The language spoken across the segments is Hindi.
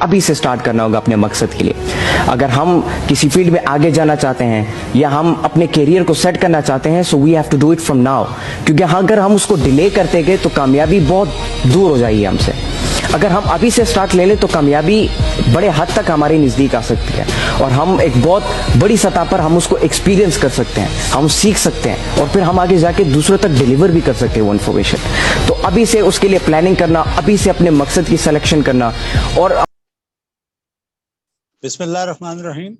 अभी से स्टार्ट करना होगा अपने मकसद के लिए। अगर हम किसी फील्ड में आगे जाना चाहते हैं या हम अपने करियर को सेट करना चाहते हैं, so we have to do it from now, क्योंकि अगर हम उसको डिले करते गए तो कामयाबी बहुत दूर हो जाएगी हमसे। अगर हम अभी से स्टार्ट ले लें तो कामयाबी बड़े हद तक हमारे नज़दीक आ सकती है और हम एक बहुत बड़ी सतह पर हम उसको एक्सपीरियंस कर सकते हैं, हम सीख सकते हैं और फिर हम आगे जाके दूसरों तक डिलीवर भी कर सकते हैं वो इन्फॉर्मेशन। तो अभी से उसके लिए प्लानिंग करना, अभी से अपने मकसद की सिलेक्शन करना। और बिस्मिल्लाहिर्रहमानिर्रहीम,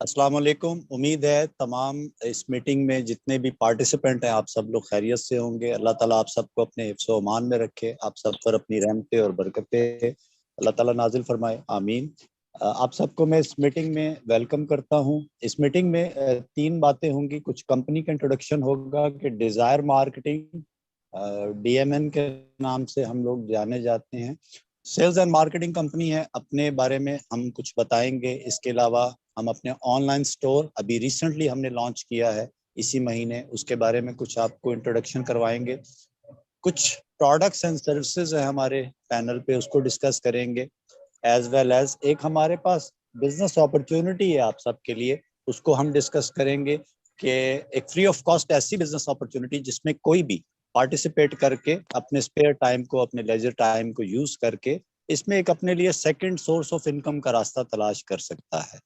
अस्सलाम वालेकुम। उम्मीद है तमाम इस मीटिंग में जितने भी पार्टिसिपेंट हैं आप सब लोग खैरियत से होंगे। अल्लाह ताला आप सबको अपने हिफ्ज़ व अमान में रखे, आप सब पर अपनी रहमतें और बरकतें अल्लाह ताला नाजिल फरमाए, आमीन। आप सबको मैं इस मीटिंग में वेलकम करता हूं। इस मीटिंग में तीन बातें होंगी। कुछ कंपनी का इंट्रोडक्शन होगा कि डिज़ायर मार्केटिंग DMN के नाम से हम लोग जाने जाते हैं, सेल्स एंड मार्केटिंग कंपनी है। अपने बारे में हम कुछ बताएंगे। इसके अलावा हम अपने ऑनलाइन स्टोर अभी रिसेंटली हमने लॉन्च किया है इसी महीने, उसके बारे में कुछ आपको इंट्रोडक्शन करवाएंगे। कुछ प्रोडक्ट्स एंड सर्विसेज है हमारे पैनल पे, उसको डिस्कस करेंगे। एज वेल एज एक हमारे पास बिजनेस अपॉर्चुनिटी है आप सबके लिए, उसको हम डिस्कस करेंगे कि एक फ्री ऑफ कॉस्ट ऐसी बिजनेस अपॉर्चुनिटी जिसमें कोई भी पार्टिसिपेट करके अपने स्पेयर टाइम को, अपने लेजर टाइम को यूज करके इसमें एक अपने लिए सेकंड सोर्स ऑफ इनकम का रास्ता तलाश कर सकता है।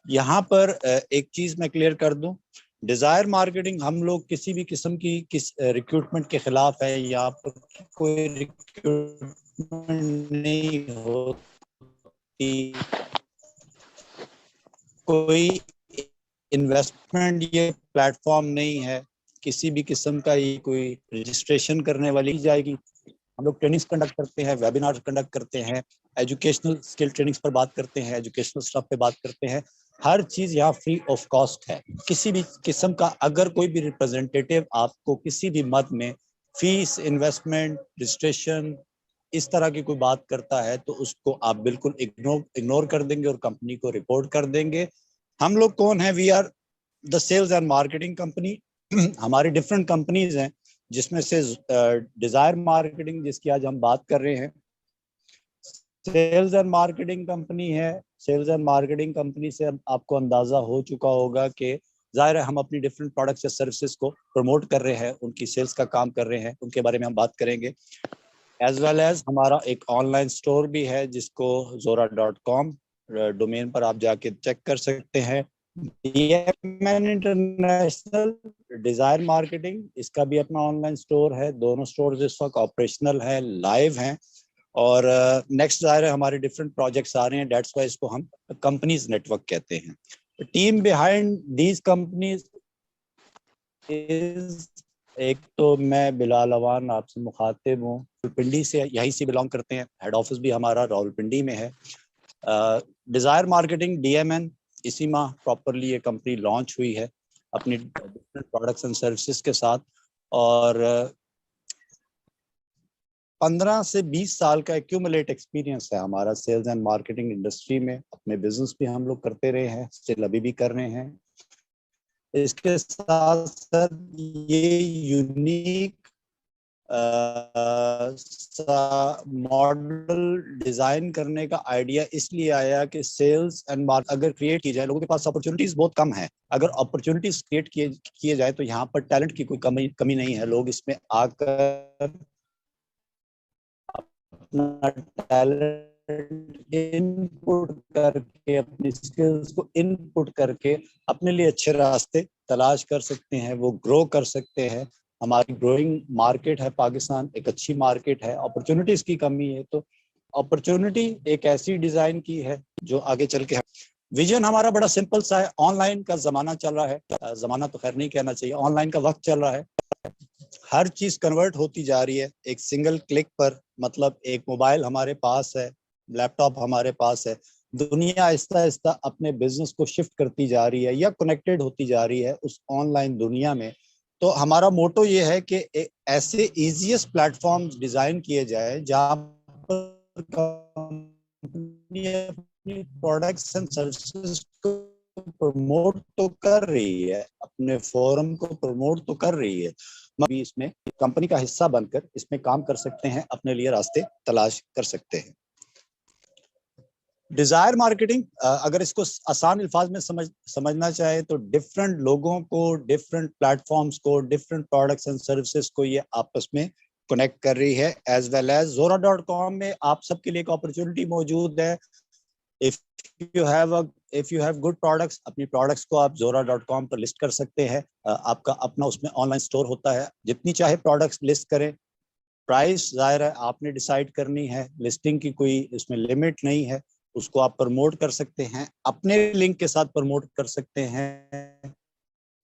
यहाँ पर एक चीज मैं क्लियर कर दूं, डिजायर मार्केटिंग हम लोग किसी भी किस्म की रिक्रूटमेंट के खिलाफ है। यहाँ पर कोई रिक्रूटमेंट नहीं होती, कोई इन्वेस्टमेंट ये प्लेटफॉर्म नहीं है, किसी भी किस्म का ये कोई रजिस्ट्रेशन करने वाली जाएगी। हम लोग ट्रेनिंग्स कंडक्ट करते हैं, वेबिनार कंडक्ट करते हैं, एजुकेशनल स्किल ट्रेनिंग्स पर बात करते हैं, एजुकेशनल स्टफ पे बात करते हैं। हर चीज यहाँ फ्री ऑफ कॉस्ट है। किसी भी किस्म का अगर कोई भी रिप्रेजेंटेटिव आपको किसी भी मद में फीस, इन्वेस्टमेंट, रजिस्ट्रेशन इस तरह की कोई बात करता है तो उसको आप बिल्कुल इग्नोर कर देंगे और कंपनी को रिपोर्ट कर देंगे। हम लोग कौन है? We are the sales and marketing company. हमारी डिफरेंट कंपनीज हैं जिसमें से डिजायर मार्केटिंग जिसकी आज हम बात कर रहे हैं, सेल्स एंड मार्केटिंग कंपनी है। सेल्स एंड मार्केटिंग कंपनी से आपको अंदाजा हो चुका होगा कि जाहिर है हम अपनी डिफरेंट प्रोडक्ट्स या सर्विसेज को प्रमोट कर रहे हैं, उनकी सेल्स का काम कर रहे हैं, उनके बारे में हम बात करेंगे। एज वेल एज हमारा एक ऑनलाइन स्टोर भी है जिसको zora.com डोमेन पर आप जाके चेक कर सकते हैं। DMN इंटरनेशनल डिजायर मार्केटिंग, इसका भी अपना ऑनलाइन स्टोर है। दोनों स्टोर इस वक्त ऑपरेशनल है, लाइव हैं और नेक्स्ट जाहिर है हमारे डिफरेंट प्रोजेक्ट्स आ रहे हैं। डेट्स वाई इसको हम कंपनीज नेटवर्क कहते हैं। Team behind these companies is, एक तो मैं बिलाल अवान आपसे मुखातिब हूँ, रावलपिंडी से, यहीं से बिलोंग करते हैं। हेड ऑफिस भी हमारा रावलपिंडी में है। डिजायर मार्केटिंग DMN इसी माह प्रॉपरली ये कंपनी लॉन्च हुई है अपनी डिफरेंट प्रोडक्ट्स एंड सर्विसेज के साथ और 15 से 20 साल का एक्यूमुलेट एक्सपीरियंस है हमारा सेल्स एंड मार्केटिंग इंडस्ट्री में। अपने बिजनेस भी हम लोग करते रहे हैं, स्टिल अभी भी कर रहे हैं। इसके साथ साथ ये यूनिक मॉडल डिजाइन करने का आइडिया इसलिए आया कि सेल्स एंड मार्केट अगर क्रिएट की जाए, लोगों के पास अपॉर्चुनिटीज बहुत कम है। अगर अपॉर्चुनिटीज क्रिएट किए जाए तो यहाँ पर टैलेंट की कोई कमी नहीं है। लोग इसमें आकर अपना टैलेंट इनपुट करके, अपनी स्किल्स को इनपुट करके अपने लिए अच्छे रास्ते तलाश कर सकते हैं, वो ग्रो कर सकते हैं। हमारी ग्रोइंग मार्केट है पाकिस्तान, एक अच्छी मार्केट है। अपॉर्चुनिटीज की कमी है तो अपॉर्चुनिटी एक ऐसी डिजाइन की है जो आगे चल के है। विजन हमारा बड़ा सिंपल सा है। ऑनलाइन का जमाना चल रहा है, जमाना तो खैर नहीं कहना चाहिए, ऑनलाइन का वक्त चल रहा है। हर चीज कन्वर्ट होती जा रही है एक सिंगल क्लिक पर। मतलब एक मोबाइल हमारे पास है, लैपटॉप हमारे पास है, दुनिया आहिस्ता आहिस्ता अपने बिजनेस को शिफ्ट करती जा रही है या कनेक्टेड होती जा रही है उस ऑनलाइन दुनिया में। तो हमारा मोटो ये है कि ऐसे इजीएस्ट प्लेटफॉर्म डिजाइन किए जाए जहां पर कंपनी अपनी प्रोडक्ट्स एंड सर्विसेज को प्रमोट तो कर रही है, अपने फोरम को प्रमोट तो कर रही है, भी इसमें कंपनी का हिस्सा बनकर इसमें काम कर सकते हैं, अपने लिए रास्ते तलाश कर सकते हैं। डिजायर मार्केटिंग, अगर इसको आसान अल्फाज में समझना चाहे तो डिफरेंट लोगों को, डिफरेंट प्लेटफॉर्म्स को, डिफरेंट प्रोडक्ट्स एंड सर्विसेज को ये आपस में कनेक्ट कर रही है। एज वेल एज Zora.com में आप सबके लिए एक अपॉर्चुनिटी मौजूद है। If if you have good products, अपनी प्रोडक्ट्स को आप Zora.com पर लिस्ट कर सकते हैं। आपका अपना उसमें ऑनलाइन स्टोर होता है, जितनी चाहे प्रोडक्ट्स लिस्ट करें। प्राइस जाहिर है आपने डिसाइड करनी है, लिस्टिंग की कोई इसमें लिमिट नहीं है। उसको आप प्रमोट कर सकते हैं, अपने लिंक के साथ प्रमोट कर सकते हैं,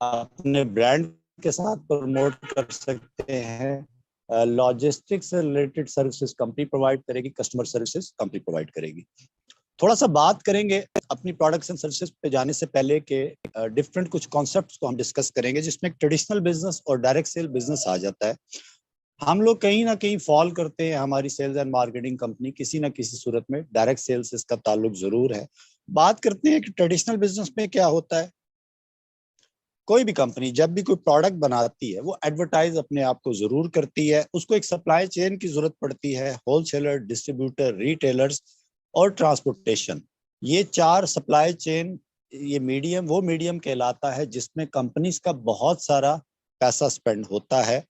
अपने ब्रांड के साथ प्रमोट कर सकते हैं। लॉजिस्टिक्स से रिलेटेड सर्विसेज कंपनी प्रोवाइड करेगी, कस्टमर सर्विसेज कंपनी प्रोवाइड करेगी। थोड़ा सा बात करेंगे अपनी प्रोडक्ट्स एंड सर्विसेज पे जाने से पहले के डिफरेंट कुछ कॉन्सेप्ट्स को हम डिस्कस करेंगे, जिसमें ट्रेडिशनल बिजनेस और डायरेक्ट सेल बिजनेस आ जाता है। हम लोग कहीं ना कहीं फॉल करते हैं, हमारी सेल्स एंड मार्केटिंग कंपनी किसी ना किसी सूरत में डायरेक्ट सेल्स से इसका ताल्लुक जरूर है। बात करते हैं कि ट्रेडिशनल बिजनेस में क्या होता है। कोई भी कंपनी जब भी कोई प्रोडक्ट बनाती है वो एडवर्टाइज अपने आप को जरूर करती है। उसको एक सप्लाई चेन की जरूरत पड़ती है, होलसेलर, डिस्ट्रीब्यूटर, रिटेलर्स और ट्रांसपोर्टेशन। ये 4 सप्लाई चेन, ये मीडियम वो मीडियम कहलाता है जिसमें कंपनीज का बहुत सारा पैसा स्पेंड होता है,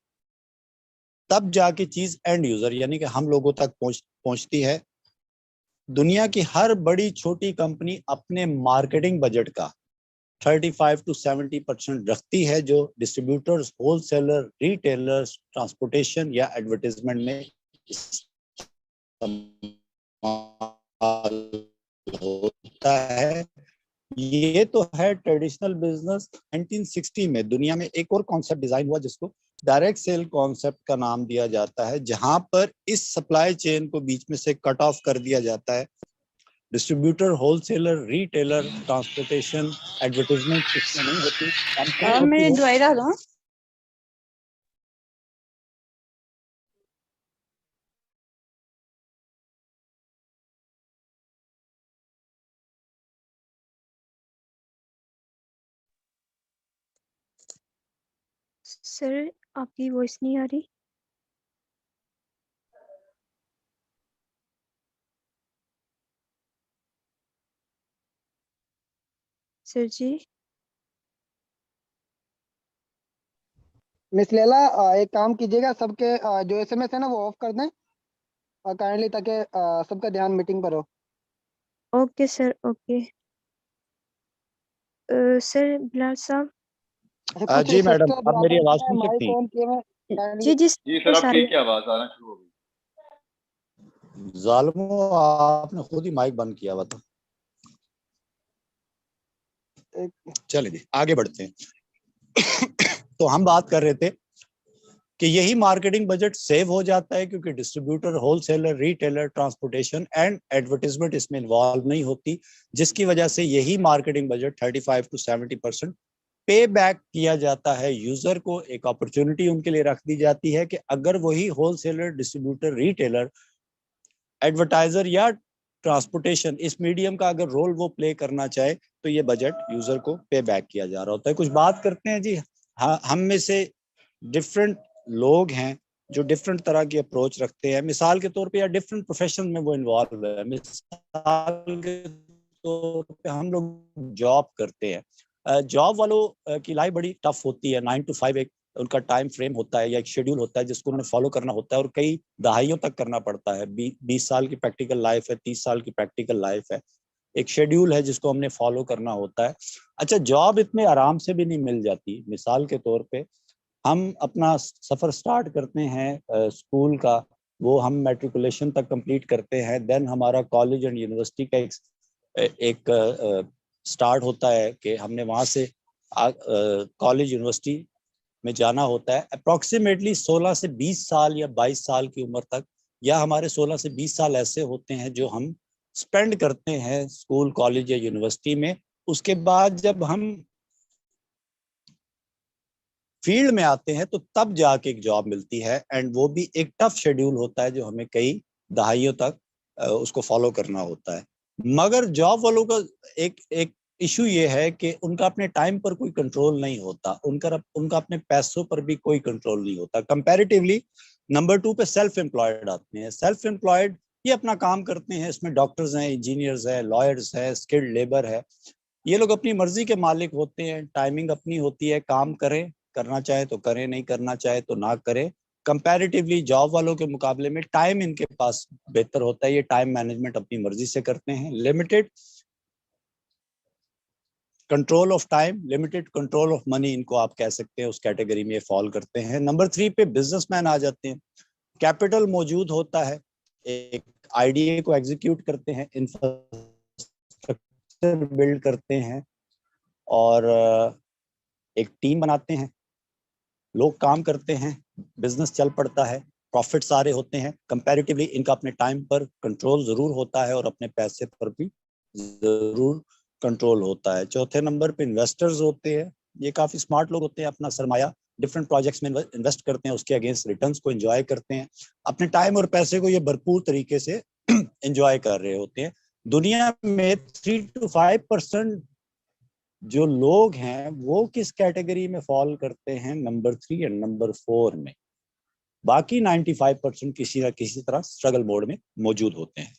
तब जाके चीज एंड यूजर यानी कि हम लोगों तक पहुंचती है। दुनिया की हर बड़ी छोटी कंपनी अपने मार्केटिंग बजट का 35 to 70% रखती है, जो डिस्ट्रीब्यूटर्स, होलसेलर, रिटेलर्स, ट्रांसपोर्टेशन या एडवर्टाइजमेंट में होता है। ये तो है ट्रेडिशनल बिजनेस। 1960 में दुनिया में एक और कॉन्सेप्ट डिजाइन हुआ जिसको डायरेक्ट सेल कॉन्सेप्ट का नाम दिया जाता है, जहां पर इस सप्लाई चेन को बीच में से कट ऑफ कर दिया जाता है। Distributor, wholesaler, retailer, transportation, advertisement इसमें नहीं होती। मैं दवाई रख दूं? सर आपकी वॉइस नहीं आ रही। सर जी। मिस लैला, एक काम कीजिएगा, सबके जो एसएमएस है ना वो ऑफ कर दें काइंडली, ताकि सबका ध्यान मीटिंग पर हो। Okay sir, okay. Sir Bilal साहब। अच्छा, कुछ जी मैडम, सिस्टर आप मेरी ब्रदर्स आवाज हैं, सुन सकती माइक हैं? ऑन किए हुए काइंडली। जी जी जी सर, आप ठीक है, आवाज आना शुरू हो गई। जालिमो, आपने खुद ही माइक बंद किया हुआ था। चलिए जी आगे बढ़ते हैं। तो हम बात कर रहे थे कि यही मार्केटिंग बजट सेव हो जाता है, क्योंकि distributor, wholesaler, retailer, transportation and advertisement इसमें इन्वॉल्व नहीं होती, जिसकी वजह से यही मार्केटिंग बजट 35 to 70% पे बैक किया जाता है यूजर को। एक अपॉर्चुनिटी उनके लिए रख दी जाती है कि अगर वही होलसेलर, डिस्ट्रीब्यूटर, रिटेलर, एडवर्टाइजर या ट्रांसपोर्टेशन इस मीडियम का अगर रोल वो प्ले करना चाहे, तो ये बजट यूजर को पे बैक किया जा रहा होता है। कुछ बात करते हैं जी। हाँ, हम में से डिफरेंट लोग हैं जो डिफरेंट तरह की अप्रोच रखते हैं, मिसाल के तौर पे, या डिफरेंट प्रोफेशन में वो इन्वॉल्व है। मिसाल के तौर पे हम लोग जॉब करते हैं। जॉब वालों की लाइफ बड़ी टफ होती है। 9 to 5 एक उनका टाइम फ्रेम होता है या एक शेड्यूल होता है जिसको उन्होंने फॉलो करना होता है, और कई दहाइयों तक करना पड़ता है। 20 साल की प्रैक्टिकल लाइफ है, 30 साल की प्रैक्टिकल लाइफ है। एक शेड्यूल है जिसको हमने फॉलो करना होता है। अच्छा, जॉब इतने आराम से भी नहीं मिल जाती। मिसाल के तौर पे हम अपना सफर स्टार्ट करते हैं स्कूल का, वो हम मैट्रिकुलेशन तक कंप्लीट करते हैं। देन हमारा कॉलेज एंड यूनिवर्सिटी का एक स्टार्ट होता है कि हमने वहाँ से कॉलेज यूनिवर्सिटी में जाना होता है। अप्रॉक्सीमेटली 16 से 20 साल या 22 साल की उम्र तक, या हमारे 16 से 20 साल ऐसे होते हैं जो हम स्पेंड करते हैं स्कूल, कॉलेज या यूनिवर्सिटी में। उसके बाद जब हम फील्ड में आते हैं तो तब जाके एक जॉब मिलती है, एंड वो भी एक टफ शेड्यूल होता है जो हमें कई दहाइयों तक उसको फॉलो करना होता है। मगर जॉब वालों का एक एक इशू ये है कि उनका अपने टाइम पर कोई कंट्रोल नहीं होता, उनका अपने पैसों पर भी कोई कंट्रोल नहीं होता। कंपैरेटिवली नंबर 2 पे सेल्फ एम्प्लॉयड आते हैं। सेल्फ एम्प्लॉयड ये अपना काम करते हैं, इसमें डॉक्टर्स हैं, इंजीनियर्स हैं, लॉयर्स हैं, स्किल्ड लेबर है। ये लोग अपनी मर्जी के मालिक होते हैं, टाइमिंग अपनी होती है, काम करें, करना चाहे तो करें, नहीं करना चाहे तो ना करें। कंपैरेटिवली जॉब वालों के मुकाबले में टाइम इनके पास बेहतर होता है, ये टाइम मैनेजमेंट अपनी मर्जी से करते हैं। Limited control of time, limited control of money, इनको आप कह सकते हैं, उस कैटेगरी में फॉल करते हैं। नंबर 3 पे बिजनेसमैन आ जाते हैं। कैपिटल मौजूद होता है, एक आइडिया को एग्जीक्यूट करते हैं, इंफ्रास्ट्रक्चर बिल्ड करते हैं और एक टीम बनाते हैं, लोग काम करते हैं, बिजनेस चल पड़ता है, प्रॉफिट सारे होते हैं। कंपैरेटिवली इनका अपने टाइम पर कंट्रोल जरूर होता है और अपने पैसे पर भी जरूर कंट्रोल होता है। चौथे नंबर पे इन्वेस्टर्स होते हैं। ये काफी स्मार्ट लोग होते हैं, अपना सरमाया डिफरेंट प्रोजेक्ट्स में इन्वेस्ट करते हैं, उसके अगेंस्ट रिटर्न्स को एंजॉय करते हैं, अपने टाइम और पैसे को ये भरपूर तरीके से एंजॉय कर रहे होते हैं। दुनिया में 3 to 5% जो लोग हैं वो किस कैटेगरी में फॉल करते हैं? नंबर 3 एंड नंबर 4 में। बाकी 95% किसी ना किसी तरह स्ट्रगल मोड में मौजूद होते हैं।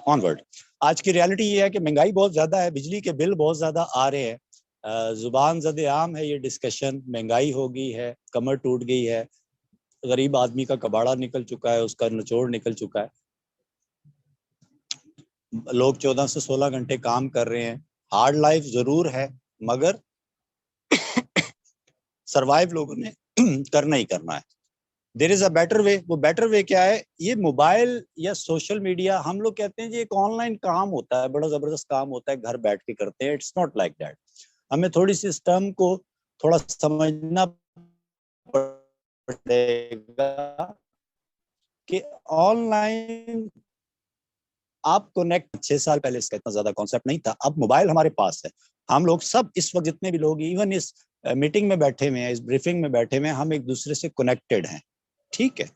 ऑनवर्ड, आज की रियलिटी ये है कि महंगाई बहुत ज्यादा है, बिजली के बिल बहुत ज्यादा आ रहे हैं, जुबान ज़द आम है ये डिस्कशन, महंगाई हो गई है, कमर टूट गई है, गरीब आदमी का कबाड़ा निकल चुका है, उसका निचोड़ निकल चुका है। लोग 14 से 16 घंटे काम कर रहे हैं। हार्ड लाइफ जरूर है मगर सरवाइव लोगों ने करना ही करना है। There is a better way. वो बेटर वे क्या है? ये मोबाइल या सोशल मीडिया, हम लोग कहते हैं जी एक ऑनलाइन काम होता है, बड़ा जबरदस्त काम होता है, घर बैठ के करते हैं। It's not like that. हमें थोड़ी सी इस टर्म को थोड़ा समझना पड़ेगा कि ऑनलाइन आप कनेक्ट, 6 साल पहले इसका इतना ज्यादा कॉन्सेप्ट नहीं था, अब मोबाइल हमारे पास है। हम लोग सब इस वक्त जितने भी लोग इवन इस मीटिंग में बैठे हुए हैं, इस ब्रीफिंग में बैठे हुए हैं, हम एक दूसरे से कनेक्टेड हैं। ठीक है,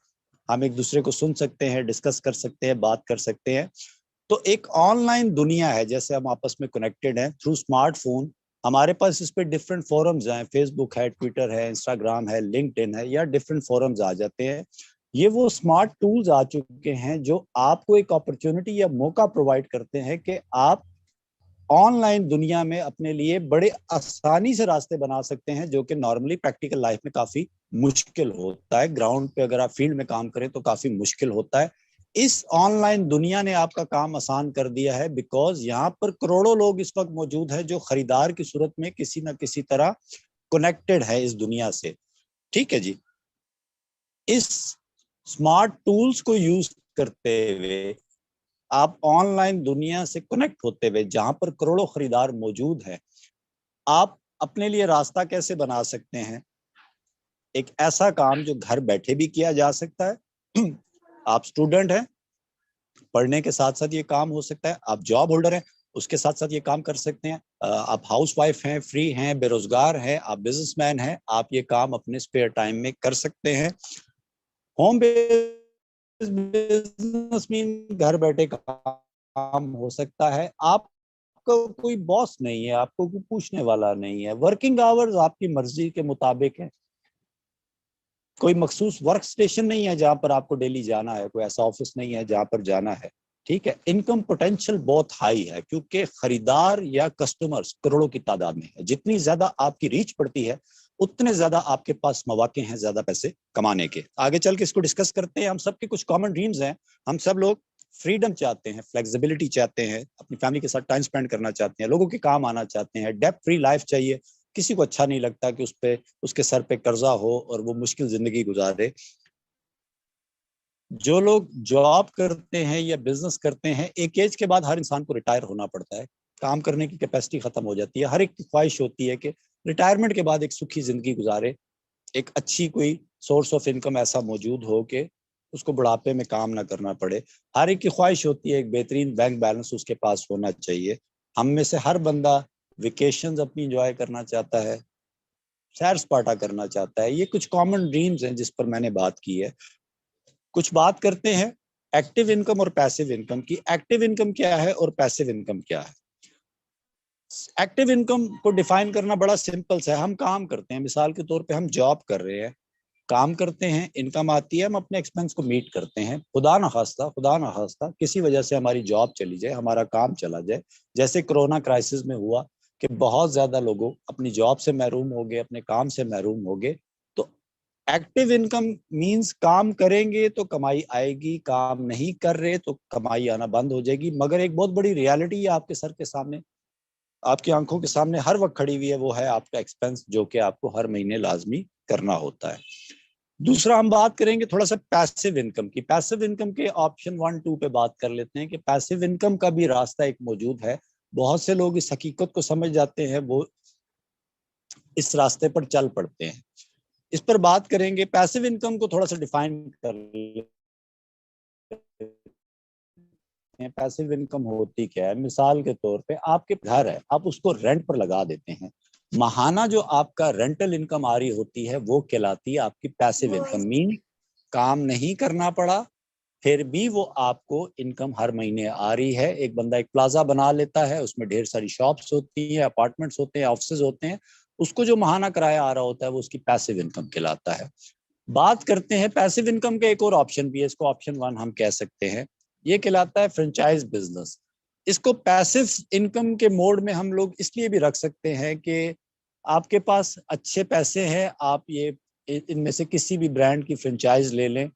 हम एक दूसरे को सुन सकते हैं, डिस्कस कर सकते हैं, बात कर सकते हैं। तो एक ऑनलाइन दुनिया है, जैसे हम आपस में कनेक्टेड हैं थ्रू स्मार्टफोन। हमारे पास इस पे डिफरेंट फोरम्स हैं, फेसबुक है, ट्विटर है, इंस्टाग्राम है, लिंक्डइन है, या डिफरेंट फोरम्स आ जाते हैं। ये वो स्मार्ट टूल्स आ चुके हैं जो आपको एक अपॉर्चुनिटी या मौका प्रोवाइड करते हैं कि आप ऑनलाइन दुनिया में अपने लिए बड़े आसानी से रास्ते बना सकते हैं, जो कि नॉर्मली प्रैक्टिकल लाइफ में काफी मुश्किल होता है। ग्राउंड पे अगर आप फील्ड में काम करें तो काफी मुश्किल होता है। इस ऑनलाइन दुनिया ने आपका काम आसान कर दिया है, बिकॉज यहाँ पर करोड़ों लोग इस वक्त मौजूद हैं जो खरीदार की सूरत में किसी ना किसी तरह कनेक्टेड है इस दुनिया से। ठीक है जी, इस स्मार्ट टूल्स को यूज करते हुए आप ऑनलाइन दुनिया से कनेक्ट होते हुए, जहां पर करोड़ों खरीदार मौजूद हैं, आप अपने लिए रास्ता कैसे बना सकते हैं? एक ऐसा काम जो घर बैठे भी किया जा सकता है। आप स्टूडेंट हैं, पढ़ने के साथ साथ ये काम हो सकता है। आप जॉब होल्डर हैं, उसके साथ साथ ये काम कर सकते हैं। आप हाउसवाइफ हैं, फ्री हैं, बेरोजगार हैं, आप बिजनेसमैन हैं, आप ये काम अपने स्पेयर टाइम में कर सकते हैं। होम बिजनेस मीन घर बैठे काम हो सकता है। आपको कोई बॉस नहीं है, आपको कोई पूछने वाला नहीं है। वर्किंग आवर्स आपकी मर्जी के मुताबिक है। कोई मखसूस वर्क स्टेशन नहीं है जहां पर आपको डेली जाना है, कोई ऐसा ऑफिस नहीं है जहां पर जाना है। ठीक है, इनकम पोटेंशियल बहुत हाई है क्योंकि खरीदार या कस्टमर्स करोड़ों की तादाद में है। जितनी ज्यादा आपकी रीच पड़ती है उतने ज्यादा आपके पास मौके हैं ज्यादा पैसे कमाने के। आगे चल के इसको डिस्कस करते हैं। हम सबके कुछ कॉमन ड्रीम्स हैं। हम सब लोग फ्रीडम चाहते हैं, फ्लेक्सिबिलिटी चाहते हैं, अपनी फैमिली के साथ टाइम स्पेंड करना चाहते हैं, लोगों के काम आना चाहते हैं, डेब्ट फ्री लाइफ चाहिए। किसी को अच्छा नहीं लगता कि उसके सर पे कर्जा हो और वो मुश्किल जिंदगी गुजारे। जो लोग जॉब करते हैं या बिजनेस करते हैं, एक एज के बाद हर इंसान को रिटायर होना पड़ता है, काम करने की कैपेसिटी खत्म हो जाती है। हर एक की ख्वाहिश होती है कि रिटायरमेंट के बाद एक सुखी जिंदगी गुजारे, एक अच्छी कोई सोर्स ऑफ इनकम ऐसा मौजूद हो कि उसको बुढ़ापे में काम ना करना पड़े। हर एक की ख्वाहिश होती है एक बेहतरीन बैंक बैलेंस उसके पास होना चाहिए। हम में से हर बंदा वेकेशंस अपनी एंजॉय करना चाहता है, सैर सपाटा करना चाहता है। ये कुछ कॉमन ड्रीम्स हैं जिस पर मैंने बात की है। कुछ बात करते हैं एक्टिव इनकम और पैसिव इनकम की। एक्टिव इनकम क्या है और पैसिव इनकम क्या है? एक्टिव इनकम को डिफाइन करना बड़ा सिंपल सा है। हम काम करते हैं, मिसाल के तौर पे हम जॉब कर रहे हैं, काम करते हैं, इनकम आती है, हम अपने एक्सपेंस को मीट करते हैं। खुदा ना खास्ता किसी वजह से हमारी जॉब चली जाए, हमारा काम चला जाए, जैसे कोरोना क्राइसिस में हुआ कि बहुत ज्यादा लोगों अपनी जॉब से महरूम हो गए, अपने काम से महरूम हो गए। तो एक्टिव इनकम मींस काम करेंगे तो कमाई आएगी, काम नहीं कर रहे तो कमाई आना बंद हो जाएगी। मगर एक बहुत बड़ी रियलिटी है आपके सर के सामने, आपकी आंखों के सामने हर वक्त खड़ी हुई है, वो है आपका एक्सपेंस, जो कि आपको हर महीने लाजमी करना होता है। दूसरा हम बात करेंगे थोड़ा सा पैसिव इनकम की। पैसिव इनकम के ऑप्शन 1-2 पे बात कर लेते हैं कि पैसिव इनकम का भी रास्ता एक मौजूद है। बहुत से लोग इस हकीकत को समझ जाते हैं, वो इस रास्ते पर चल पड़ते हैं। इस पर बात करेंगे। पैसिव इनकम को थोड़ा सा डिफाइन कर लेते हैं। पैसिव इनकम होती क्या है? मिसाल के तौर पे आपके घर है, आप उसको रेंट पर लगा देते हैं, माहाना जो आपका रेंटल इनकम आ रही होती है वो कहलाती है आपकी पैसिव इनकम। मीन काम नहीं करना पड़ा, फिर भी वो आपको इनकम हर महीने आ रही है। एक बंदा एक प्लाजा बना लेता है, उसमें ढेर सारी शॉप्स होती हैं, अपार्टमेंट्स होते हैं, ऑफिसेज होते हैं, उसको जो माहाना किराया आ रहा होता है वो उसकी पैसिव इनकम कहलाता है। बात करते हैं पैसिव इनकम का एक और ऑप्शन भी है, इसको ऑप्शन 1 हम कह सकते हैं, ये कहलाता है फ्रेंचाइज बिजनेस। इसको पैसिव इनकम के मोड में हम लोग इसलिए भी रख सकते हैं कि आपके पास अच्छे पैसे हैं, आप ये इनमें से किसी भी ब्रांड की फ्रेंचाइज ले लें,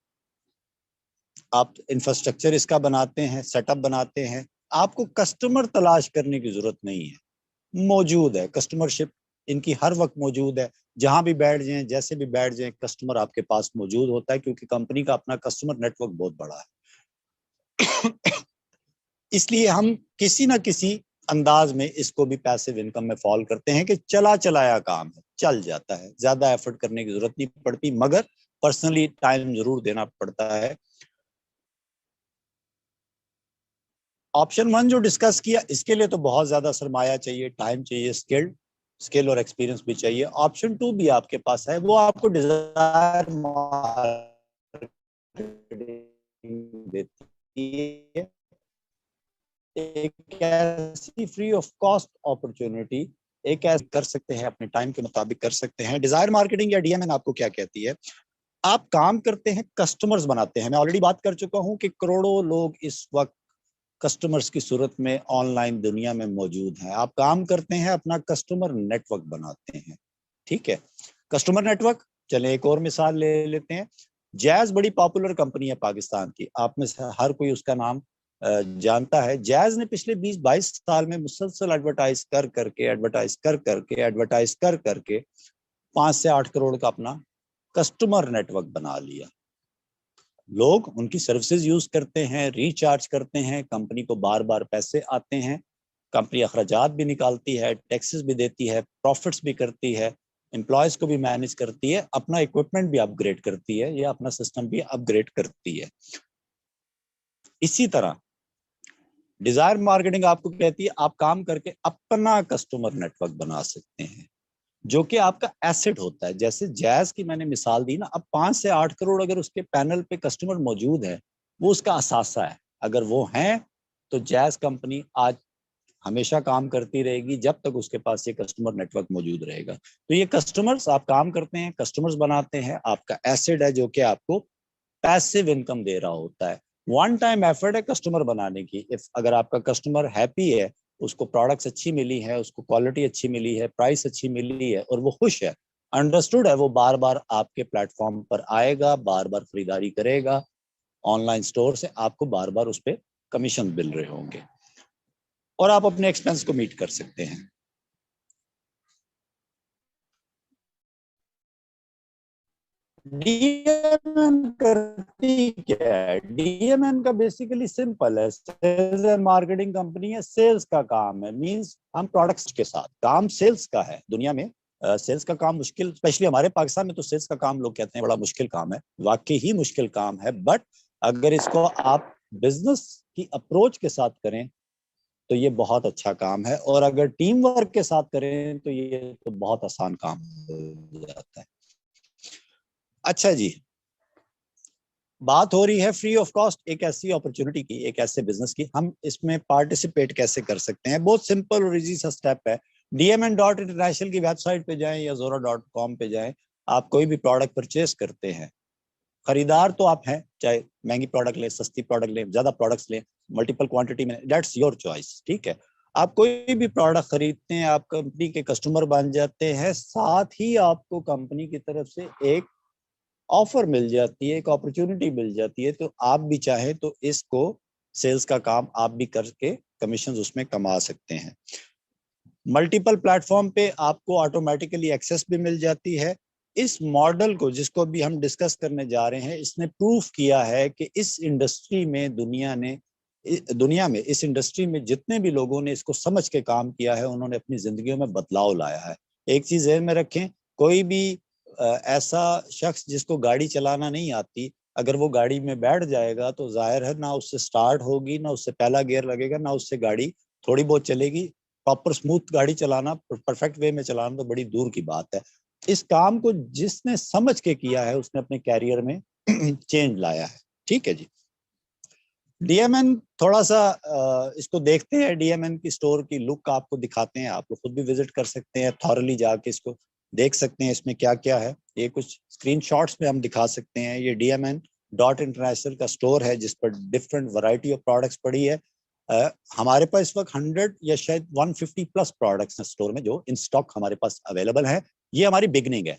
आप इंफ्रास्ट्रक्चर इसका बनाते हैं, सेटअप बनाते हैं, आपको कस्टमर तलाश करने की जरूरत नहीं है, मौजूद है कस्टमरशिप इनकी हर वक्त मौजूद है। जहां भी बैठ जाएं, जैसे भी बैठ जाएं, कस्टमर आपके पास मौजूद होता है, क्योंकि कंपनी का अपना कस्टमर नेटवर्क बहुत बड़ा है। इसलिए हम किसी ना किसी अंदाज में इसको भी पैसिव इनकम में फॉल करते हैं कि चला चलाया काम है, चल जाता है, ज्यादा एफर्ट करने की जरूरत नहीं पड़ती, मगर पर्सनली टाइम जरूर देना पड़ता है। ऑप्शन 1 जो डिस्कस किया, इसके लिए तो बहुत ज्यादा सरमाया चाहिए, टाइम चाहिए, स्किल और एक्सपीरियंस भी चाहिए। ऑप्शन 2 भी आपके पास है, वो आपको डिजायर देती है, एक ऐसी फ्री ऑफ कॉस्ट अपॉर्चुनिटी, एक ऐसे कर सकते हैं, अपने टाइम के मुताबिक कर सकते हैं। डिजायर मार्केटिंग या डीएमएन आपको क्या कहती है? आप काम करते हैं, कस्टमर्स बनाते हैं। मैं ऑलरेडी बात कर चुका हूं कि करोड़ों लोग इस वक्त कस्टमर्स की सूरत में ऑनलाइन दुनिया में मौजूद हैं। आप काम करते हैं, अपना कस्टमर नेटवर्क बनाते हैं, ठीक है। कस्टमर नेटवर्क, चले एक और मिसाल ले लेते हैं। जैज बड़ी पॉपुलर कंपनी है पाकिस्तान की, आप में से हर कोई उसका नाम जानता है। जैज ने पिछले 20-22 साल में मुसलसल एडवर्टाइज कर करके 5 से 8 करोड़ का अपना कस्टमर नेटवर्क बना लिया। लोग उनकी सर्विसेज यूज करते हैं, रिचार्ज करते हैं, कंपनी को बार बार पैसे आते हैं, कंपनी अखराजात भी निकालती है, टैक्सेस भी देती है, प्रॉफिट्स भी करती है, एम्प्लॉयज को भी मैनेज करती है, अपना इक्विपमेंट भी अपग्रेड करती है, या अपना सिस्टम भी अपग्रेड करती है। इसी तरह डिजायर मार्केटिंग आपको कहती है आप काम करके अपना कस्टमर नेटवर्क बना सकते हैं, जो कि आपका एसेट होता है। जैसे जैज की मैंने मिसाल दी ना, अब 5 से 8 करोड़ अगर उसके पैनल पे कस्टमर मौजूद है, वो उसका असासा है। अगर वो हैं तो जैज कंपनी आज हमेशा काम करती रहेगी जब तक उसके पास ये कस्टमर नेटवर्क मौजूद रहेगा। तो ये कस्टमर्स, आप काम करते हैं, कस्टमर्स बनाते हैं, आपका एसेट है जो कि आपको पैसिव इनकम दे रहा होता है। वन टाइम एफर्ट है कस्टमर बनाने की। अगर आपका कस्टमर हैप्पी है, उसको प्रोडक्ट्स अच्छी मिली है, उसको क्वालिटी अच्छी मिली है, प्राइस अच्छी मिली है और वो खुश है, अंडरस्टूड है, वो बार बार आपके प्लेटफॉर्म पर आएगा, बार बार खरीदारी करेगा, ऑनलाइन स्टोर से आपको बार बार उस पर कमीशन मिल रहे होंगे और आप अपने एक्सपेंस को मीट कर सकते हैं। डीएमएन करती क्या है? डीएमएन का बेसिकली सिंपल है, सेल्स एंड मार्केटिंग कंपनी है, सेल्स का काम है। मींस हम प्रोडक्ट्स के साथ, काम सेल्स का है। दुनिया में सेल्स का काम मुश्किल, स्पेशली हमारे पाकिस्तान में तो सेल्स का काम लोग कहते हैं बड़ा मुश्किल काम है, वाकई ही मुश्किल काम है। बट अगर इसको आप बिजनेस की अप्रोच के साथ करें तो ये बहुत अच्छा काम है, और अगर टीम वर्क के साथ करें तो ये तो बहुत आसान काम हो जाता है। अच्छा जी, बात हो रही है फ्री ऑफ कॉस्ट एक ऐसी अपॉर्चुनिटी की, एक ऐसे बिजनेस की, हम इसमें पार्टिसिपेट कैसे कर सकते हैं? बहुत सिंपल और इजी सा स्टेप है। dmn.international की वेबसाइट पे जाएं या zora.com पे जाएं, आप कोई भी प्रोडक्ट परचेज करते हैं, खरीदार तो आप हैं, चाहे महंगी प्रोडक्ट लें, सस्ती प्रोडक्ट लें, ज्यादा प्रोडक्ट्स लें, मल्टीपल क्वांटिटी में, दैट्स योर चॉइस, ठीक है। आप कोई भी प्रोडक्ट खरीदते हैं, आप कंपनी के कस्टमर बन जाते हैं, साथ ही आपको कंपनी की तरफ से एक ऑफर मिल जाती है, एक अपॉर्चुनिटी मिल जाती है, तो आप भी चाहें तो इसको सेल्स का काम आप भी करके कमीशन उसमें कमा सकते हैं। मल्टीपल प्लेटफॉर्म पे आपको ऑटोमेटिकली एक्सेस भी मिल जाती है। इस मॉडल को जिसको भी हम डिस्कस करने जा रहे हैं, इसने प्रूफ किया है कि इस इंडस्ट्री में दुनिया में इस इंडस्ट्री में जितने भी लोगों ने इसको समझ के काम किया है, उन्होंने अपनी जिंदगियों में बदलाव लाया है। एक चीज ध्यान में रखें, कोई भी ऐसा शख्स जिसको गाड़ी चलाना नहीं आती, अगर वो गाड़ी में बैठ जाएगा तो जाहिर है ना उससे स्टार्ट होगी, ना उससे पहला गियर लगेगा, ना उससे गाड़ी थोड़ी बहुत चलेगी। प्रॉपर स्मूथ गाड़ी चलाना, परफेक्ट वे में चलाना तो बड़ी दूर की बात है। इस काम को जिसने समझ के किया है, उसने अपने कैरियर में चेंज लाया है, ठीक है जी। डीएमएन थोड़ा सा इसको देखते हैं, डीएमएन की स्टोर की लुक आपको दिखाते हैं, आप लोग खुद भी विजिट कर सकते हैं, थॉरली जाके इसको देख सकते हैं इसमें क्या क्या है। ये कुछ स्क्रीनशॉट्स में हम दिखा सकते हैं। ये DMN.International का स्टोर है जिस पर डिफरेंट वैरायटी ऑफ प्रोडक्ट्स पड़ी है। हमारे पास इस वक्त 100 या शायद 150 प्लस प्रोडक्ट्स हैं स्टोर में जो इन स्टॉक हमारे पास अवेलेबल है। ये हमारी बिगनिंग है।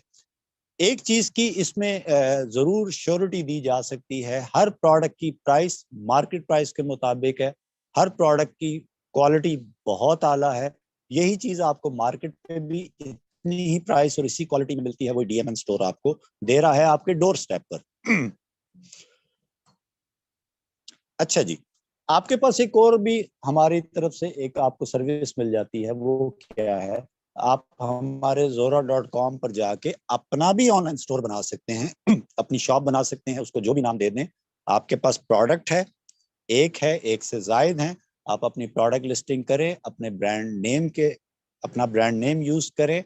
एक चीज की इसमें जरूर श्योरिटी दी जा सकती है, हर प्रोडक्ट की प्राइस मार्केट प्राइस के मुताबिक है, हर प्रोडक्ट की क्वालिटी बहुत आला है। यही चीज आपको मार्केट पे भी इतनी ही प्राइस और इसी क्वालिटी में मिलती है, वो डीएमएन स्टोर आपको दे रहा है आपके डोर स्टेप पर। अच्छा जी, आपके पास एक और भी हमारी तरफ से एक आपको सर्विस मिल जाती है, वो क्या है, आप हमारे zora.com पर जाके अपना भी ऑनलाइन स्टोर बना सकते हैं, अपनी शॉप बना सकते हैं, उसको जो भी नाम दे दें। आपके पास प्रोडक्ट है, एक से जायद हैं, आप अपनी प्रोडक्ट लिस्टिंग करें, अपने अपना ब्रांड नेम यूज करें,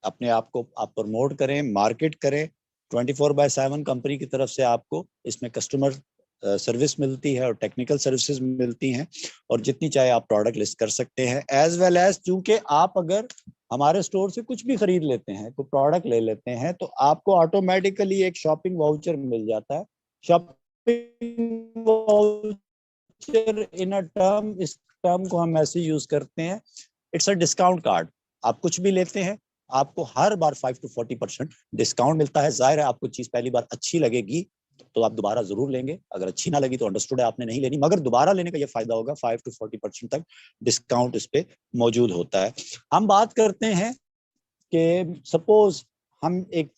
अपने आप को आप प्रमोट करें, मार्केट करें। 24/7 कंपनी की तरफ से आपको इसमें कस्टमर सर्विस मिलती है और टेक्निकल सर्विसेज मिलती हैं, और जितनी चाहे आप प्रोडक्ट लिस्ट कर सकते हैं। एज वेल एज चूंकि आप अगर हमारे स्टोर से कुछ भी खरीद लेते हैं, कोई प्रोडक्ट ले लेते हैं, तो आपको ऑटोमेटिकली एक शॉपिंग वाउचर मिल जाता है। Shopping voucher in a term, इस टर्म को हम ऐसे यूज करते हैं, इट्स अ डिस्काउंट कार्ड। आप कुछ भी लेते हैं, आपको हर बार 5 to 40% डिस्काउंट मिलता है। जाहिर है आपको चीज पहली बार अच्छी लगेगी तो आप दोबारा जरूर लेंगे, अगर अच्छी ना लगी तो अंडरस्टूड है आपने नहीं लेनी, मगर दोबारा लेने का ये फायदा होगा, 5 to 40% तक डिस्काउंट इस पे मौजूद होता है। हम बात करते हैं कि सपोज हम एक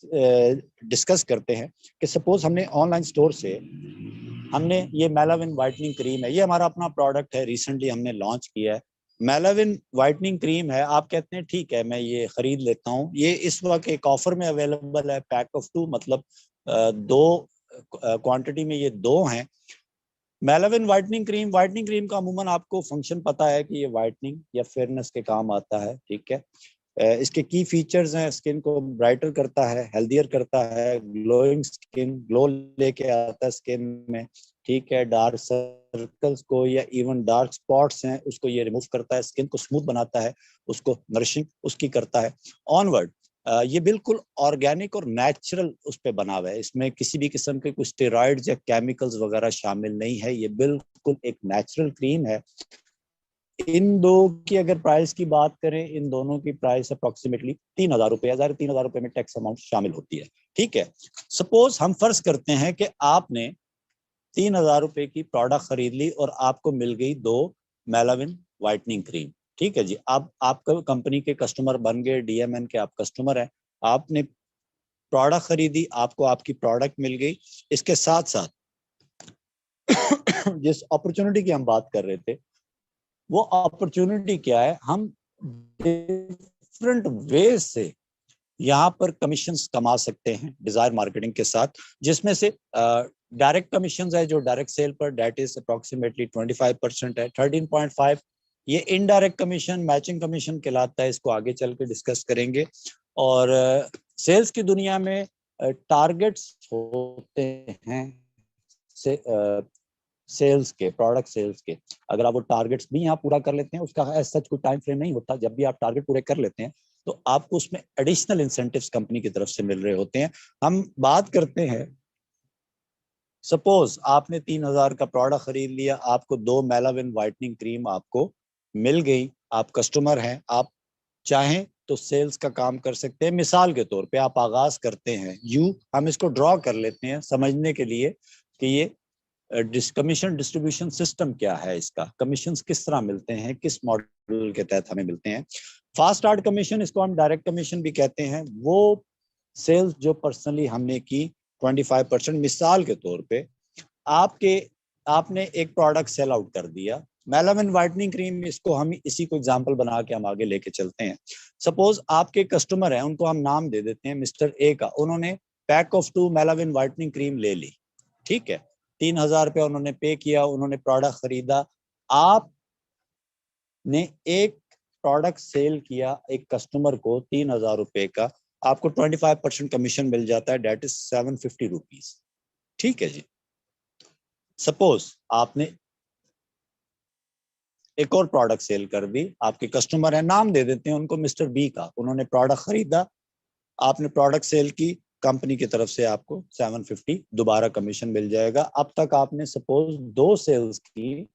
डिस्कस करते हैं कि सपोज हमने ऑनलाइन स्टोर से हमने ये मेलाविन वाइटनिंग क्रीम है, ये हमारा अपना प्रोडक्ट है, रिसेंटली हमने लॉन्च किया है। मेलाविन वाइटनिंग क्रीम है, आप कहते हैं ठीक है मैं ये खरीद लेता हूँ, ये इस वक्त एक ऑफर में अवेलेबल है, पैक ऑफ 2, मतलब 2 क्वांटिटी में ये 2 हैं। मेलाविन वाइटनिंग क्रीम का अमूमन आपको फंक्शन पता है कि ये वाइटनिंग या फेयरनेस के काम आता है, ठीक है। इसके की फीचर्स हैं, स्किन को ब्राइटर करता है, हेल्दियर करता है, ग्लोइंग स्किन, ग्लो लेके आता है स्किन में, ठीक है। डार्क सर्कल्स को या इवन डार्क स्पॉट्स हैं उसको ये रिमूव करता है, स्किन को स्मूथ बनाता है, उसको नरिशिंग उसकी करता है। ऑनवर्ड ये बिल्कुल ऑर्गेनिक और नेचुरल उस पे बना हुआ है, इसमें किसी भी किस्म के कुछ स्टेरॉइड्स या केमिकल्स वगैरह शामिल नहीं है, ये बिल्कुल एक नेचुरल क्रीम है। इन दो की अगर प्राइस की बात करें, इन दोनों की प्राइस अप्रोक्सीमेटली 3,000 रुपये, 3,000 रुपये में टैक्स अमाउंट शामिल होती है, ठीक है। सपोज हम फर्ज करते हैं कि आपने 3,000 रुपये की प्रोडक्ट खरीद ली और आपको मिल गई 2 मेलाविन वाइटनिंग क्रीम, ठीक है जी। अब आपका कंपनी के कस्टमर बन गए, डीएमएन के आप कस्टमर हैं, आपने प्रोडक्ट खरीदी, आपको आपकी प्रोडक्ट मिल गई। इसके साथ साथ जिस अपॉर्चुनिटी की हम बात कर रहे थे, वो अपॉर्चुनिटी क्या है, हम डिफरेंट वे से यहाँ पर कमीशंस कमा सकते हैं डिजायर मार्केटिंग के साथ, जिसमें से डायरेक्ट कमीशंस है जो डायरेक्ट सेल पर, दैट इज अप्रोक्सीमेटली 25% है। 13.5 ये इनडायरेक्ट कमीशन, मैचिंग कमीशन कहलाता है, इसको आगे चल के डिस्कस करेंगे। और सेल्स की दुनिया में टारगेट्स होते हैं सेल्स के, प्रोडक्ट सेल्स के। अगर आप वो टारगेट्स भी यहाँ पूरा कर लेते हैं, उसका सच कोई टाइम फ्रेम नहीं होता, जब भी आप टारगेट पूरे कर लेते हैं तो आपको उसमें एडिशनल इंसेंटिव्स कंपनी की तरफ से मिल रहे होते हैं। हम बात करते हैं, सपोज आपने 3000 का प्रोडक्ट खरीद लिया, आपको 2 मेलाविन वाइटनिंग क्रीम आपको मिल गई, आप कस्टमर हैं, आप चाहें तो सेल्स का काम कर सकते हैं। मिसाल के तौर पे आप आगाज करते हैं, हम इसको ड्रॉ कर लेते हैं समझने के लिए कि ये कमीशन डिस्ट्रीब्यूशन सिस्टम क्या है, इसका कमीशन किस तरह मिलते हैं, किस मॉडल के तहत हमें मिलते हैं। फास्ट स्टार्ट कमीशन, इसको हम डायरेक्ट कमीशन भी कहते हैं, वो सेल्स जो पर्सनली हमने की 25%। मिसाल के तौर पे आपने एक प्रोडक्ट सेल आउट कर दिया, मेलामिन वाइटनिंग क्रीम, इसको हम इसी को एग्जांपल बना के हम आगे लेके चलते हैं। सपोज आपके कस्टमर हैं, उनको हम नाम दे देते हैं मिस्टर ए का, उन्होंने pack of 2 melamine whitening cream ले ली, ठीक है, 3000 रुपया उन्होंने पे किया, उन्होंने प्रोडक्ट खरीदा। आपने एक प्रोडक्ट सेल किया एक कस्टमर को 3000 रुपए का, आपको 25% कमीशन मिल जाता है, डेट इज 750 रुपीज, ठीक है जी। सपोज आपने एक और प्रोडक्ट सेल कर दी, आपके कस्टमर है, नाम दे देते हैं उनको मिस्टर बी का, उन्होंने प्रोडक्ट खरीदा, आपने प्रोडक्ट सेल की, कंपनी की तरफ से आपको 750 दोबारा कमीशन मिल जाएगा। अब तक आपने सपोज 2 सेल्स की,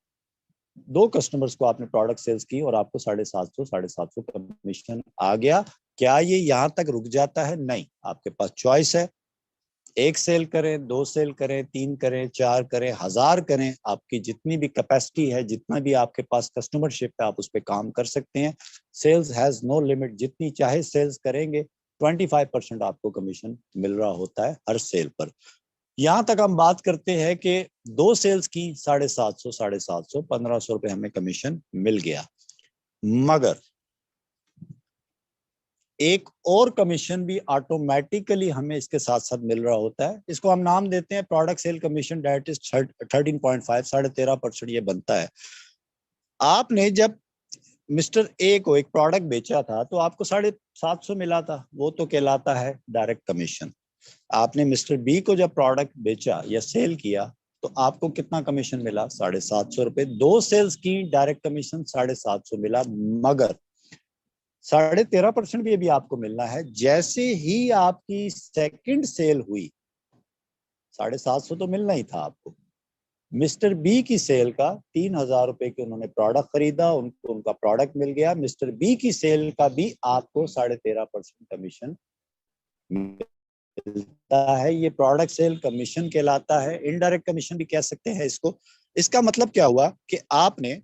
2 कस्टमर्स को आपने प्रोडक्ट सेल्स की और आपको 750 कमीशन आ गया। क्या ये यहाँ तक रुक जाता है? नहीं, आपके पास चॉइस है, 1 सेल करें, 2 सेल करें, 3 करें, 4 करें, 1000 करें, आपकी जितनी भी कैपेसिटी है, जितना भी आपके पास कस्टमरशिप है, आप उस पर काम कर सकते हैं। सेल्स हैज नो लिमिट, जितनी चाहे सेल्स करेंगे, 25% आपको कमीशन मिल रहा होता है हर सेल पर। यहां तक हम बात करते हैं कि 2 सेल्स की 750 1500 रुपए हमें कमीशन मिल गया, मगर एक और कमीशन भी ऑटोमेटिकली हमें इसके साथ साथ मिल रहा होता है, इसको हम नाम देते हैं product sale commission, that is 13.5, 13.5% ये बनता है। आपने जब मिस्टर ए को एक प्रोडक्ट बेचा था तो आपको 750 मिला था, वो तो कहलाता है डायरेक्ट कमीशन। आपने मिस्टर बी को जब प्रोडक्ट बेचा या सेल किया तो आपको कितना कमीशन मिला? 750 रुपए। 2 सेल्स की डायरेक्ट कमीशन 750 मिला, मगर 13.5% भी अभी आपको मिलना है। जैसे ही आपकी सेकंड सेल हुई, 750 तो मिलना ही था आपको। मिस्टर बी की सेल का 3000 रुपए के उन्होंने प्रोडक्ट खरीदा, उनको उनका प्रोडक्ट मिल गया, मिस्टर बी की सेल का भी आपको 13.5% कमीशन मिलता है। ये प्रोडक्ट सेल कमीशन कहलाता है, इनडायरेक्ट कमीशन भी कह सकते हैं इसको। इसका मतलब क्या हुआ कि आपने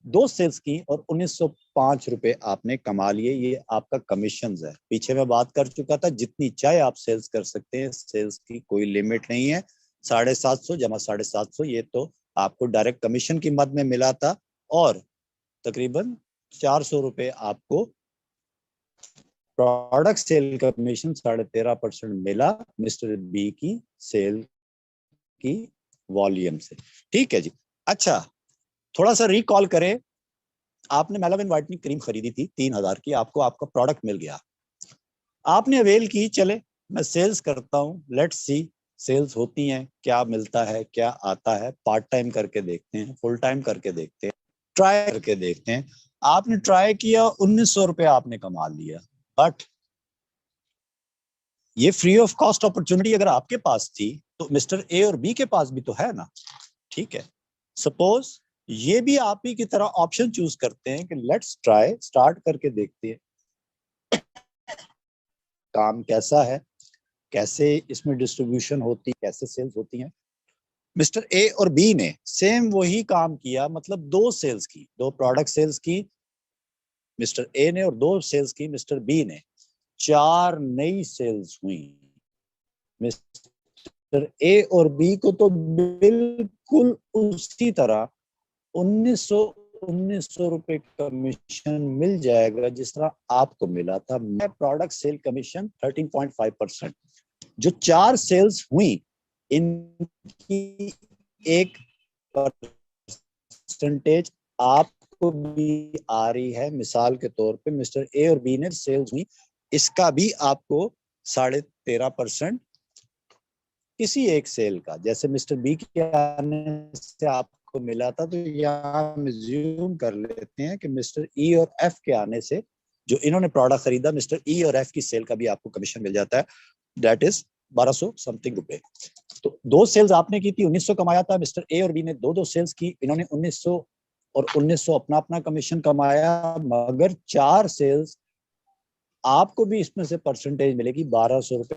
2 सेल्स की और 1905 रुपए आपने कमा लिए, ये आपका कमीशन है। पीछे मैं बात कर चुका था, जितनी चाहे आप सेल्स कर सकते हैं, सेल्स की कोई लिमिट नहीं है। 750 जमा 750 ये तो आपको डायरेक्ट कमीशन की मद में मिला था, और तकरीबन 400 रुपए आपको प्रोडक्ट सेल कमीशन 13.5% मिला मिस्टर बी की सेल की वॉल्यूम से, ठीक है जी। अच्छा, थोड़ा सा रिकॉल करें, आपने मेलाविन वाइटनिंग क्रीम खरीदी थी 3000 की, आपको आपका प्रोडक्ट मिल गया, आपने अवेल की, चले मैं सेल्स करता हूँ, लेट्स सी सेल्स होती हैं, क्या मिलता है, क्या आता है, पार्ट टाइम करके देखते हैं, फुल टाइम करके देखते हैं, ट्राई करके देखते हैं। आपने ट्राई किया, 1900 रुपए आपने कमा लिया, बट ये फ्री ऑफ कॉस्ट अपॉर्चुनिटी अगर आपके पास थी तो मिस्टर ए और बी के पास भी तो है ना, ठीक है। सपोज ये भी आप ही की तरह ऑप्शन चूज करते हैं कि लेट्स ट्राई, स्टार्ट करके देखते हैं काम कैसा है, कैसे इसमें डिस्ट्रीब्यूशन होती है, कैसे सेल्स होती हैं। मिस्टर ए और बी ने सेम वही काम किया, मतलब 2 सेल्स की, 2 प्रोडक्ट सेल्स की मिस्टर ए ने और 2 सेल्स की मिस्टर बी ने, 4 नई सेल्स हुई। मिस्टर ए और बी को तो बिल्कुल उसी तरह 1900 रुपए कमीशन मिल जाएगा जिस तरह आपको मिला था। मैं प्रोडक्ट सेल कमीशन 13.5%, जो 4 सेल्स हुई इनकी एक परसेंटेज आपको भी आ रही है। मिसाल के तौर पे मिस्टर ए और बी ने सेल्स हुई, इसका भी आपको 13.5% किसी एक सेल का, जैसे मिस्टर बी के आने से आपको मिला था, तो यहाँ हम अज्यूम कर लेते हैं कि मिस्टर ई और एफ के आने से जो इन्होंने प्रोडक्ट खरीदा मिस्टर ई और एफ की सेल का भी आपको कमीशन मिल जाता है, दैट इज 1200 समथिंग रुपए। तो 2 सेल्स आपने की थी, 1900 कमाया था। मिस्टर ए और बी ने 2 सेल्स की, इन्होंने 1900 और 1900 अपना अपना कमीशन कमाया, मगर 4 सेल्स आपको भी इसमें से परसेंटेज मिलेगी 1200 रुपए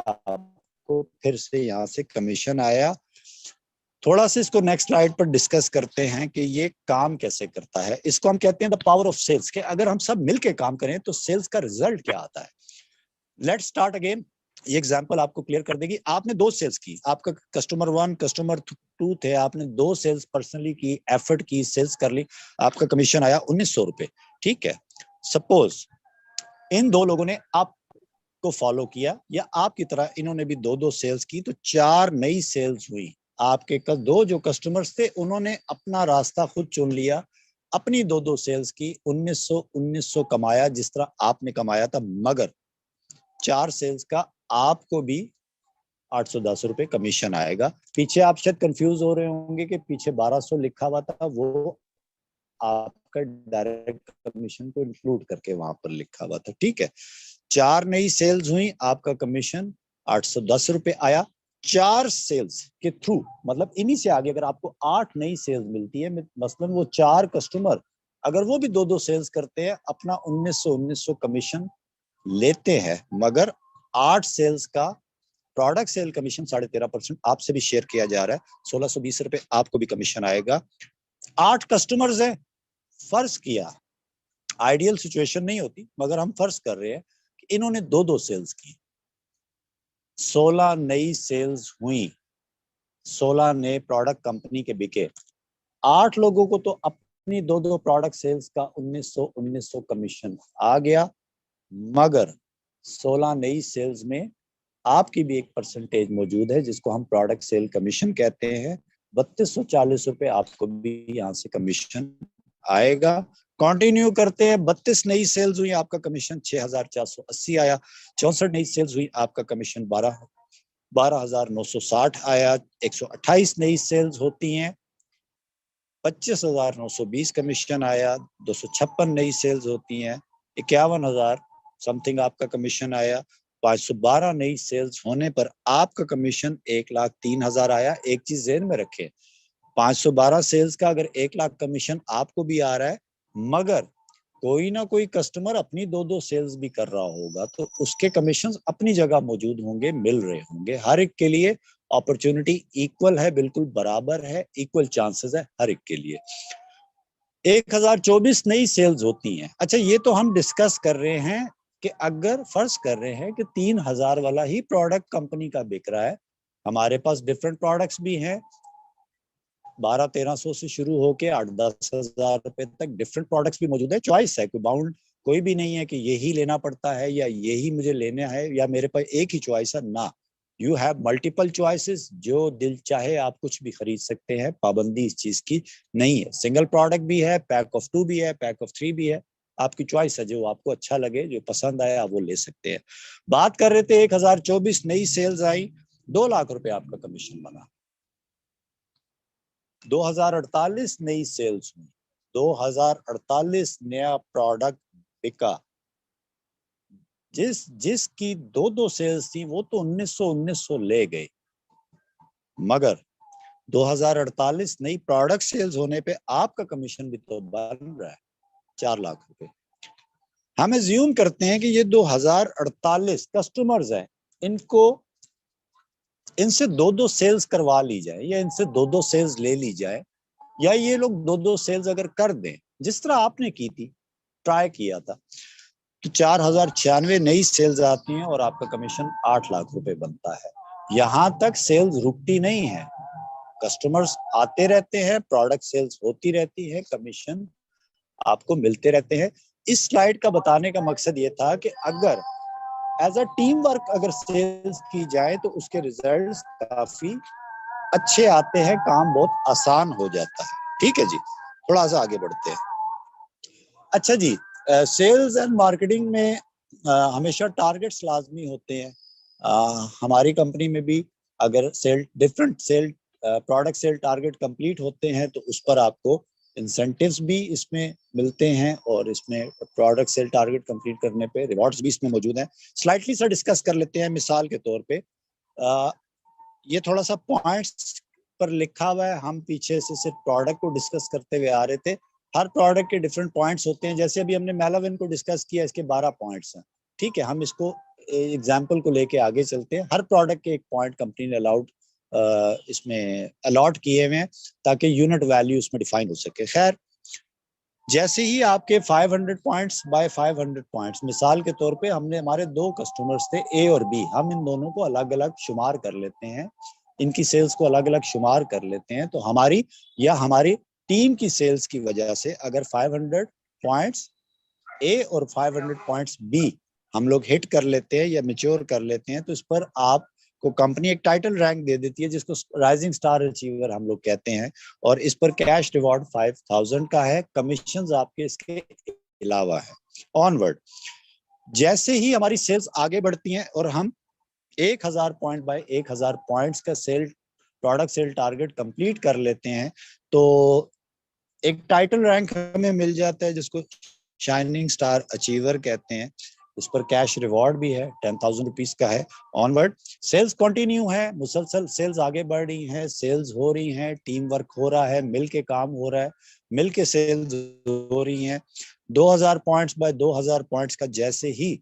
आपको फिर से यहाँ से कमीशन आया। थोड़ा सा इसको नेक्स्ट स्लाइड पर डिस्कस करते हैं कि ये काम कैसे करता है। इसको हम कहते हैं द पावर ऑफ सेल्स, के अगर हम सब मिलके काम करें तो सेल्स का रिजल्ट क्या आता है। Let's start again. ये एग्जांपल आपको क्लियर कर देगी। आपने 2 सेल्स की, आपका कस्टमर 1 कस्टमर 2 थे, आपने 2 सेल्स पर्सनली की, एफर्ट की, सेल्स कर ली, आपका कमीशन आया 1900 रुपए। ठीक है, सपोज इन 2 लोगों ने आपको फॉलो किया या आपकी तरह इन्होंने भी 2 सेल्स की, तो 4 नई सेल्स हुई। आपके 2 जो कस्टमर्स थे उन्होंने अपना रास्ता खुद चुन लिया, अपनी 2 सेल्स की, 1900 कमाया जिस तरह आपने कमाया था, मगर 4 सेल्स का आपको भी 810 रुपए कमीशन आएगा। पीछे आप शायद कंफ्यूज हो रहे होंगे कि पीछे 1200 लिखा हुआ था, वो आपका डायरेक्ट कमीशन को इंक्लूड करके वहां पर लिखा हुआ था। ठीक है, 4 नई सेल्स हुई, आपका कमीशन 810 रुपए आया। 4 सेल्स के थ्रू, मतलब इन्हीं से आगे अगर आपको 8 नई सेल्स मिलती है, मसलन वो 4 कस्टमर अगर वो भी 2 सेल्स करते हैं, अपना 1900 कमीशन लेते हैं, मगर 8 सेल्स का प्रोडक्ट सेल कमीशन 13.5% आपसे भी शेयर किया जा रहा है, 1620 रुपए आपको भी कमीशन आएगा। 8 कस्टमर्स है, फर्ज किया, आइडियल सिचुएशन नहीं होती मगर हम फर्ज कर रहे हैं कि इन्होंने 2 सेल्स की, 16 नई सेल्स हुई, 16 नए प्रोडक्ट कंपनी के बिके। 8 लोगों को तो अपनी 2 प्रोडक्ट सेल्स का 1900 कमीशन आ गया, मगर 16 नई सेल्स में आपकी भी एक परसेंटेज मौजूद है जिसको हम प्रोडक्ट सेल कमीशन कहते हैं। 3240 रुपए आपको भी यहाँ से कमीशन आएगा। कंटिन्यू करते हैं। 32 नई सेल्स हुई, आपका कमीशन 6480 आया। 64 नई सेल्स हुई, आपका कमीशन 12960 आया। 128 नई सेल्स होती हैं, 25,920 कमीशन आया। 256 नई सेल्स होती हैं, 51,000 समथिंग आपका कमीशन आया। 512 नई सेल्स होने पर आपका कमीशन 1,03,000 आया। एक चीज ध्यान में रखें, 512 सेल्स का अगर 1 लाख कमीशन आपको भी आ रहा है, मगर कोई ना कोई कस्टमर अपनी 2 सेल्स भी कर रहा होगा, तो उसके कमीशन अपनी जगह मौजूद होंगे, मिल रहे होंगे। हर एक के लिए अपॉर्चुनिटी इक्वल है, बिल्कुल बराबर है, इक्वल चांसेस है हर एक के लिए। 1024 नई सेल्स होती हैं। अच्छा, ये तो हम डिस्कस कर रहे हैं कि अगर फर्ज कर रहे हैं कि 3000 वाला ही प्रोडक्ट कंपनी का बिक रहा है, हमारे पास डिफरेंट प्रोडक्ट्स भी हैं, 1200-1300 से शुरू होके 8-10 हजार रुपए तक डिफरेंट प्रोडक्ट्स भी मौजूद है। चॉइस है, कोई बाउंड कोई भी नहीं है कि यही लेना पड़ता है या यही मुझे लेना है या मेरे पास एक ही चॉइस है ना। यू हैव मल्टीपल चॉइसेस, जो दिल चाहे आप कुछ भी खरीद सकते हैं, पाबंदी इस चीज की नहीं है। सिंगल प्रोडक्ट भी है, पैक ऑफ 2 भी है, पैक ऑफ 3 भी है, आपकी चॉइस है, जो आपको अच्छा लगे, जो पसंद आए आप वो ले सकते हैं। बात कर रहे थे 1024 नई सेल्स आई, 2 लाख रुपए आपका कमीशन बना। 2048 नई सेल्स हुई, 2048 नया प्रोडक्ट बिका। जिसकी 2 सेल्स थी वो तो 1900 ले गए, मगर 2048 नई प्रोडक्ट सेल्स होने पे आपका कमीशन भी तो बन रहा है 4 लाख रुपए। हम एज्यूम करते हैं कि ये 2048 कस्टमर्स हैं, इनसे 2 सेल्स करवा ली जाए या इनसे 2 सेल्स ले ली जाए, या ये लोग 2 सेल्स अगर कर दें जिस तरह आपने की थी, ट्राई किया था, तो 4096 नई सेल्स आती हैं और आपका कमीशन 8 लाख रुपए बनता है। यहां तक सेल्स रुकती नहीं है, कस्टमर्स आते रहते हैं, प्रोडक्ट सेल्स होती रहती है, कमीशन आपको मिलते रहते हैं। इस स्लाइड का बताने का मकसद ये था कि अगर एज अ टीम वर्क अगर सेल्स की जाए तो उसके रिजल्ट्स काफी अच्छे आते हैं, काम बहुत आसान हो जाता है। ठीक है जी, थोड़ा सा आगे बढ़ते हैं। अच्छा जी, सेल्स एंड मार्केटिंग में हमेशा टारगेट्स लाजमी होते हैं। हमारी कंपनी में भी अगर different sale product sale target complete होते हैं तो उस पर आपको इंसेंटिव्स भी इसमें मिलते हैं और इसमें प्रोडक्ट सेल टारगेट कंप्लीट करने पे रिवॉर्ड्स भी इसमें मौजूद हैं। स्लाइटली सा डिस्कस कर लेते हैं। मिसाल के तौर पे ये थोड़ा सा पॉइंट्स पर लिखा हुआ है, हम पीछे से सिर्फ प्रोडक्ट को डिस्कस करते हुए आ रहे थे। हर प्रोडक्ट के डिफरेंट पॉइंट्स होते हैं। जैसे अभी हमने मेलाविन को डिस्कस किया, इसके 12 पॉइंट्स हैं, ठीक है। हम इसको एग्जाम्पल को लेके आगे चलते हैं। हर प्रोडक्ट के एक पॉइंट कंपनी ने इसमें अलॉट किए हुए हैं ताकि यूनिट वैल्यू इसमें डिफाइन हो सके। खैर, जैसे ही आपके 500 पॉइंट्स बाय 500 पॉइंट्स, मिसाल के तौर पे हमने हमारे 2 कस्टमर्स थे ए और बी, हम इन दोनों को अलग अलग शुमार कर लेते हैं, इनकी सेल्स को अलग अलग शुमार कर लेते हैं। तो हमारी या हमारी टीम की सेल्स की वजह से अगर 500 पॉइंट्स ए और 500 पॉइंट्स बी हम लोग हिट कर लेते हैं या मैच्योर कर लेते हैं, तो इस पर आपको कंपनी एक टाइटल रैंक दे देती है जिसको राइजिंग स्टार अचीवर हम लोग कहते हैं, और इस पर कैश रिवॉर्ड 5000 का है, कमीशंस आपके इसके अलावा है। ऑनवर्ड, जैसे ही हमारी सेल्स आगे बढ़ती हैं और हम 1000 पॉइंट बाय 1000 पॉइंट्स का प्रोडक्ट सेल टारगेट कंप्लीट कर लेते हैं, तो एक टाइटल रैंक हमें मिल जाता है जिसको शाइनिंग स्टार अचीवर कहते हैं। उस पर कैश रिवॉर्ड भी है, 10,000 रुपीज का है। ऑनवर्ड, सेल्स कंटिन्यू है, मुसलसल सेल्स आगे बढ़ रही हैं, सेल्स हो रही हैं, टीम वर्क हो रहा है, मिल के काम हो रहा है, मिल के सेल्स हो रही हैं। 2000 पॉइंट्स बाय 2000 पॉइंट्स का जैसे ही